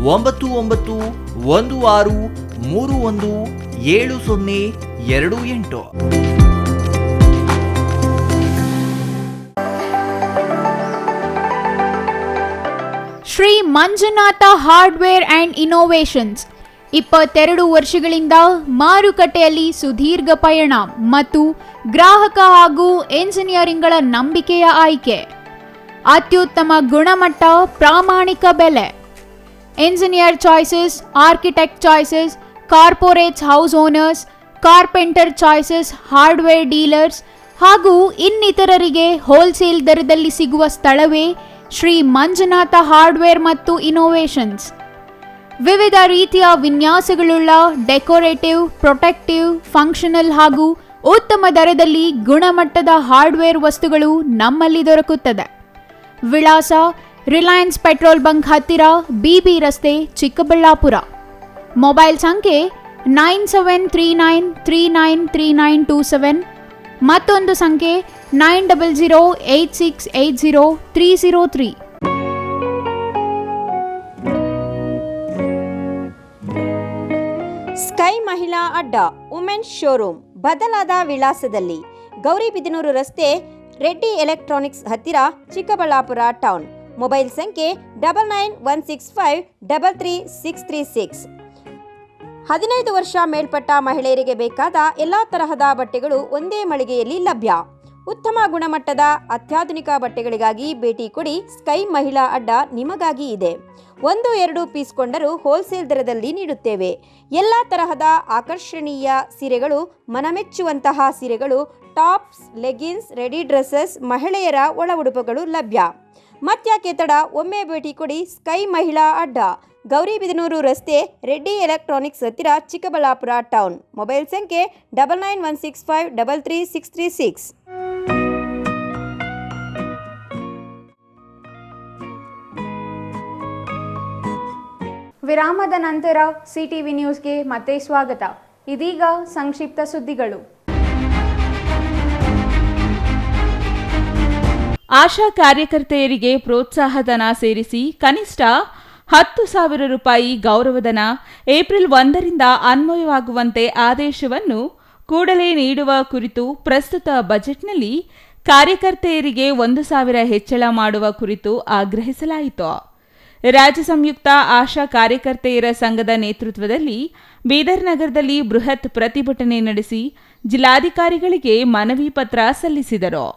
9916317028. Shri Manjunatha hardware and innovations 22 ವರ್ಷಗಳಿಂದ ಮಾರುಕಟ್ಟೆಯಲ್ಲಿ ಸುದೀರ್ಘ ಪಯಣ ಮತ್ತು ಗ್ರಾಹಕ ಹಾಗೂ ಎಂಜಿನಿಯರಿಂಗ್ಗಳ ನಂಬಿಕೆಯ ಆಯ್ಕೆ. ಅತ್ಯುತ್ತಮ ಗುಣಮಟ್ಟ, ಪ್ರಾಮಾಣಿಕ ಬೆಲೆ. Engineer choices, architect choices, corporates, house owners, carpenter choices, hardware dealers ಹಾಗೂ ಇನ್ನಿತರರಿಗೆ ಹೋಲ್ಸೇಲ್ ದರದಲ್ಲಿ ಸಿಗುವ ಸ್ಥಳವೇ ಶ್ರೀ ಮಂಜುನಾಥ ಹಾರ್ಡ್ವೇರ್ ಮತ್ತು ಇನ್ನೋವೇಷನ್ಸ್. ವಿವಿಧ ರೀತಿಯ ವಿನ್ಯಾಸಗಳುಳ್ಳ ಡೆಕೋರೇಟಿವ್, ಪ್ರೊಟೆಕ್ಟಿವ್, ಫಂಕ್ಷನಲ್ ಹಾಗೂ ಉತ್ತಮ ದರದಲ್ಲಿ ಗುಣಮಟ್ಟದ ಹಾರ್ಡ್ವೇರ್ ವಸ್ತುಗಳು ನಮ್ಮಲ್ಲಿ ದೊರಕುತ್ತದೆ. ವಿಳಾಸ: ರಿಲಯನ್ಸ್ ಪೆಟ್ರೋಲ್ ಬಂಕ್ ಹತ್ತಿರ, ಬಿಬಿ ರಸ್ತೆ, ಚಿಕ್ಕಬಳ್ಳಾಪುರ. ಮೊಬೈಲ್ ಸಂಖ್ಯೆ 9739393927. ಮತ್ತೊಂದು ಸಂಖ್ಯೆ 9008680303. ಸ್ಕೈ ಮಹಿಳಾ ಅಡ್ಡ ವುಮೆನ್ಸ್ ಶೋರೂಮ್ ಬದಲಾದ ವಿಳಾಸದಲ್ಲಿ, ಗೌರಿಬಿದನೂರು ರಸ್ತೆ, ರೆಡ್ಡಿ ಎಲೆಕ್ಟ್ರಾನಿಕ್ಸ್ ಹತ್ತಿರ, ಚಿಕ್ಕಬಳ್ಳಾಪುರ ಟೌನ್. ಮೊಬೈಲ್ ಸಂಖ್ಯೆ 9916533636. 15 ವರ್ಷ ಮೇಲ್ಪಟ್ಟ ಮಹಿಳೆಯರಿಗೆ ಬೇಕಾದ ಎಲ್ಲ ತರಹದ ಬಟ್ಟೆಗಳು ಒಂದೇ ಮಳಿಗೆಯಲ್ಲಿ ಲಭ್ಯ. ಉತ್ತಮ ಗುಣಮಟ್ಟದ ಅತ್ಯಾಧುನಿಕ ಬಟ್ಟೆಗಳಿಗಾಗಿ ಭೇಟಿ ಕೊಡಿ. ಸ್ಕೈ ಮಹಿಳಾ ಅಡ್ಡ ನಿಮಗಾಗಿ ಇದೆ. 1-2 ಪೀಸ್ ಕೊಂಡರೂ ಹೋಲ್ಸೇಲ್ ದರದಲ್ಲಿ ನೀಡುತ್ತೇವೆ. ಎಲ್ಲ ತರಹದ ಆಕರ್ಷಣೀಯ ಸೀರೆಗಳು, ಮನಮೆಚ್ಚುವಂತಹ ಸೀರೆಗಳು, ಟಾಪ್ಸ್, ಲೆಗಿನ್ಸ್, ರೆಡಿ ಡ್ರೆಸ್ಸಸ್, ಮಹಿಳೆಯರ ಒಳ ಉಡುಪುಗಳು ಲಭ್ಯ. ಮತ್ಯಾಕೆ ತಡ, ಒಮ್ಮೆ ಭೇಟಿ ಕೊಡಿ. ಸ್ಕೈ ಮಹಿಳಾ ಅಡ್ಡ, ಗೌರಿಬಿದನೂರು ರಸ್ತೆ, ರೆಡ್ಡಿ ಎಲೆಕ್ಟ್ರಾನಿಕ್ಸ್ ಹತ್ತಿರ, ಚಿಕ್ಕಬಳ್ಳಾಪುರ ಟೌನ್. ಮೊಬೈಲ್ ಸಂಖ್ಯೆ 9916533636. ವಿರಾಮದ ನಂತರ ಸಿಟಿವಿ ನ್ಯೂಸ್ಗೆ ಮತ್ತೆ ಸ್ವಾಗತ. ಇದೀಗ ಸಂಕ್ಷಿಪ್ತ ಸುದ್ದಿಗಳು. ಆಶಾ ಕಾರ್ಯಕರ್ತೆಯರಿಗೆ ಪ್ರೋತ್ಸಾಹಧನ ಸೇರಿಸಿ ಕನಿಷ್ಠ 10,000 ರೂಪಾಯಿ ಗೌರವಧನ ಏಪ್ರಿಲ್ 1ರಿಂದ ಅನ್ವಯವಾಗುವಂತೆ ಆದೇಶವನ್ನು ಕೂಡಲೇ ನೀಡುವ ಕುರಿತು ಪ್ರಸ್ತುತ ಬಜೆಟ್ನಲ್ಲಿ ಕಾರ್ಯಕರ್ತೆಯರಿಗೆ 1,000 ಹೆಚ್ಚಳ ಮಾಡುವ ಕುರಿತು ಆಗ್ರಹಿಸಲಾಯಿತು. ರಾಜ್ಯ ಸಂಯುಕ್ತ ಆಶಾ ಕಾರ್ಯಕರ್ತೆಯರ ಸಂಘದ ನೇತೃತ್ವದಲ್ಲಿ ಬೀದರ್ ನಗರದಲ್ಲಿ ಬೃಹತ್ ಪ್ರತಿಭಟನೆ ನಡೆಸಿ ಜಿಲ್ಲಾಧಿಕಾರಿಗಳಿಗೆ ಮನವಿ ಪತ್ರ ಸಲ್ಲಿಸಿದರು.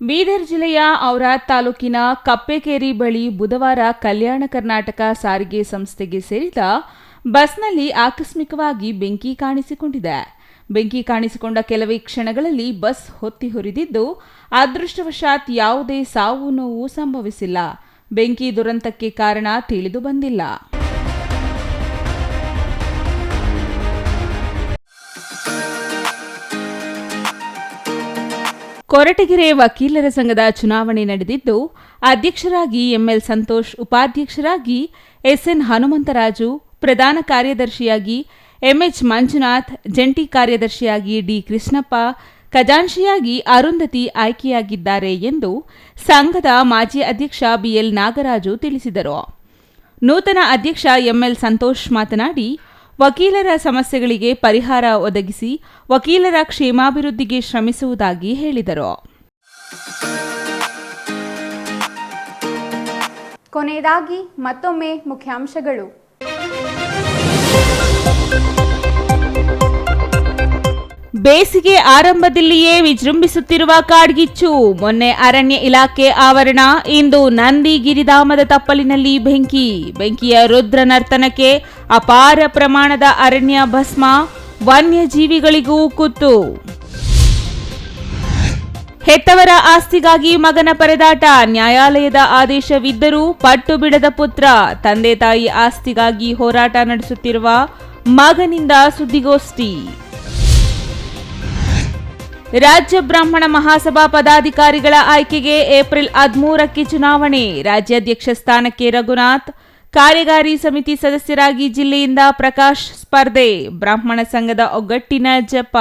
ಬೀದರ್ ಜಿಲ್ಲೆಯ ಔರಾದ್ ತಾಲೂಕಿನ ಕಪ್ಪೆಕೇರಿ ಬಳಿ ಬುಧವಾರ ಕಲ್ಯಾಣ ಕರ್ನಾಟಕ ಸಾರಿಗೆ ಸಂಸ್ಥೆಗೆ ಸೇರಿದ ಬಸ್ನಲ್ಲಿ ಆಕಸ್ಮಿಕವಾಗಿ ಬೆಂಕಿ ಕಾಣಿಸಿಕೊಂಡಿದೆ. ಬೆಂಕಿ ಕಾಣಿಸಿಕೊಂಡ ಕೆಲವೇ ಕ್ಷಣಗಳಲ್ಲಿ ಬಸ್ ಹೊತ್ತಿ ಹುರಿದಿದ್ದು, ಅದೃಷ್ಟವಶಾತ್ ಯಾವುದೇ ಸಾವು ನೋವು ಸಂಭವಿಸಿಲ್ಲ. ಬೆಂಕಿ ದುರಂತಕ್ಕೆ ಕಾರಣ ತಿಳಿದು ಬಂದಿಲ್ಲ. ಕೊರಟಗೆರೆ ವಕೀಲರ ಸಂಘದ ಚುನಾವಣೆ ನಡೆದಿದ್ದು, ಅಧ್ಯಕ್ಷರಾಗಿ ಎಂಎಲ್ ಸಂತೋಷ್, ಉಪಾಧ್ಯಕ್ಷರಾಗಿ ಎಸ್ಎನ್ ಹನುಮಂತರಾಜು, ಪ್ರಧಾನ ಕಾರ್ಯದರ್ಶಿಯಾಗಿ ಎಂಎಚ್ ಮಂಜುನಾಥ್, ಜಂಟಿ ಕಾರ್ಯದರ್ಶಿಯಾಗಿ ಡಿ ಕೃಷ್ಣಪ್ಪ, ಖಜಾಂಚಿಯಾಗಿ ಅರುಂಧತಿ ಆಯ್ಕೆಯಾಗಿದ್ದಾರೆ ಎಂದು ಸಂಘದ ಮಾಜಿ ಅಧ್ಯಕ್ಷ ಬಿಎಲ್ ನಾಗರಾಜು ತಿಳಿಸಿದರು. ನೂತನ ಅಧ್ಯಕ್ಷ ಎಂಎಲ್ ಸಂತೋಷ್ ಮಾತನಾಡಿ, ವಕೀಲರ ಸಮಸ್ಯೆಗಳಿಗೆ ಪರಿಹಾರ ಒದಗಿಸಿ ವಕೀಲರ ಕ್ಷೇಮಾಭಿವೃದ್ಧಿಗೆ ಶ್ರಮಿಸುವುದಾಗಿ ಹೇಳಿದರು. ಕೊನೆಯದಾಗಿ ಮತ್ತೊಮ್ಮೆ ಮುಖ್ಯಾಂಶಗಳು. ಬೇಸಿಗೆ ಆರಂಭದಲ್ಲಿಯೇ ವಿಜೃಂಭಿಸುತ್ತಿರುವ ಕಾಡ್ಗಿಚ್ಚು. ಮೊನ್ನೆ ಅರಣ್ಯ ಇಲಾಖೆ ಆವರಣ, ಇಂದು ನಂದಿಗಿರಿಧಾಮದ ತಪ್ಪಲಿನಲ್ಲಿ ಬೆಂಕಿಯ ರುದ್ರ ನರ್ತನಕ್ಕೆ ಅಪಾರ ಪ್ರಮಾಣದ ಅರಣ್ಯ ಭಸ್ಮ, ವನ್ಯಜೀವಿಗಳಿಗೂ ಕುತ್ತು. ಹೆತ್ತವರ ಆಸ್ತಿಗಾಗಿ ಮಗನ ಪರದಾಟ, ನ್ಯಾಯಾಲಯದ ಆದೇಶವಿದ್ದರೂ ಪಟ್ಟು ಬಿಡದ ಪುತ್ರ. ತಂದೆ ತಾಯಿ ಆಸ್ತಿಗಾಗಿ ಹೋರಾಟ ನಡೆಸುತ್ತಿರುವ ಮಗನಿಂದ ಸುದ್ದಿಗೋಷ್ಠಿ. ರಾಜ್ಯ ಬ್ರಾಹ್ಮಣ ಮಹಾಸಭಾ ಪದಾಧಿಕಾರಿಗಳ ಆಯ್ಕೆಗೆ ಏಪ್ರಿಲ್ 13ಕ್ಕೆ ಚುನಾವಣೆ. ರಾಜ್ಯಾಧ್ಯಕ್ಷ ಸ್ಥಾನಕ್ಕೆ ರಘುನಾಥ್, ಕಾರ್ಯಕಾರಿ ಸಮಿತಿ ಸದಸ್ಯರಾಗಿ ಜಿಲ್ಲೆಯಿಂದ ಪ್ರಕಾಶ್ ಸ್ಪರ್ಧೆ. ಬ್ರಾಹ್ಮಣ ಸಂಘದ ಒಗ್ಗಟ್ಟಿನ ಜಪ.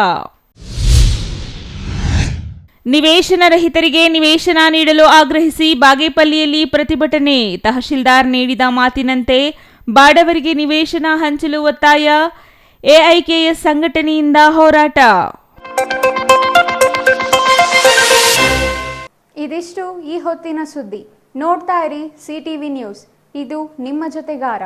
ನಿವೇಶನ ರಹಿತರಿಗೆ ನಿವೇಶನ ನೀಡಲು ಆಗ್ರಹಿಸಿ ಬಾಗೇಪಲ್ಲಿಯಲ್ಲಿ ಪ್ರತಿಭಟನೆ. ತಹಶೀಲ್ದಾರ್ ನೀಡಿದ ಮಾತಿನಂತೆ ಬಾಡವರಿಗೆ ನಿವೇಶನ ಹಂಚಲು ಒತ್ತಾಯ. ಎಐಕೆಎಸ್ ಸಂಘಟನೆಯಿಂದ ಹೋರಾಟ. ಇದಿಷ್ಟು ಈ ಹೊತ್ತಿನ ಸುದ್ದಿ. ನೋಡ್ತಾ ಇರಿ ಸಿಟಿವಿ ನ್ಯೂಸ್, ಇದು ನಿಮ್ಮ ಜೊತೆಗಾರ.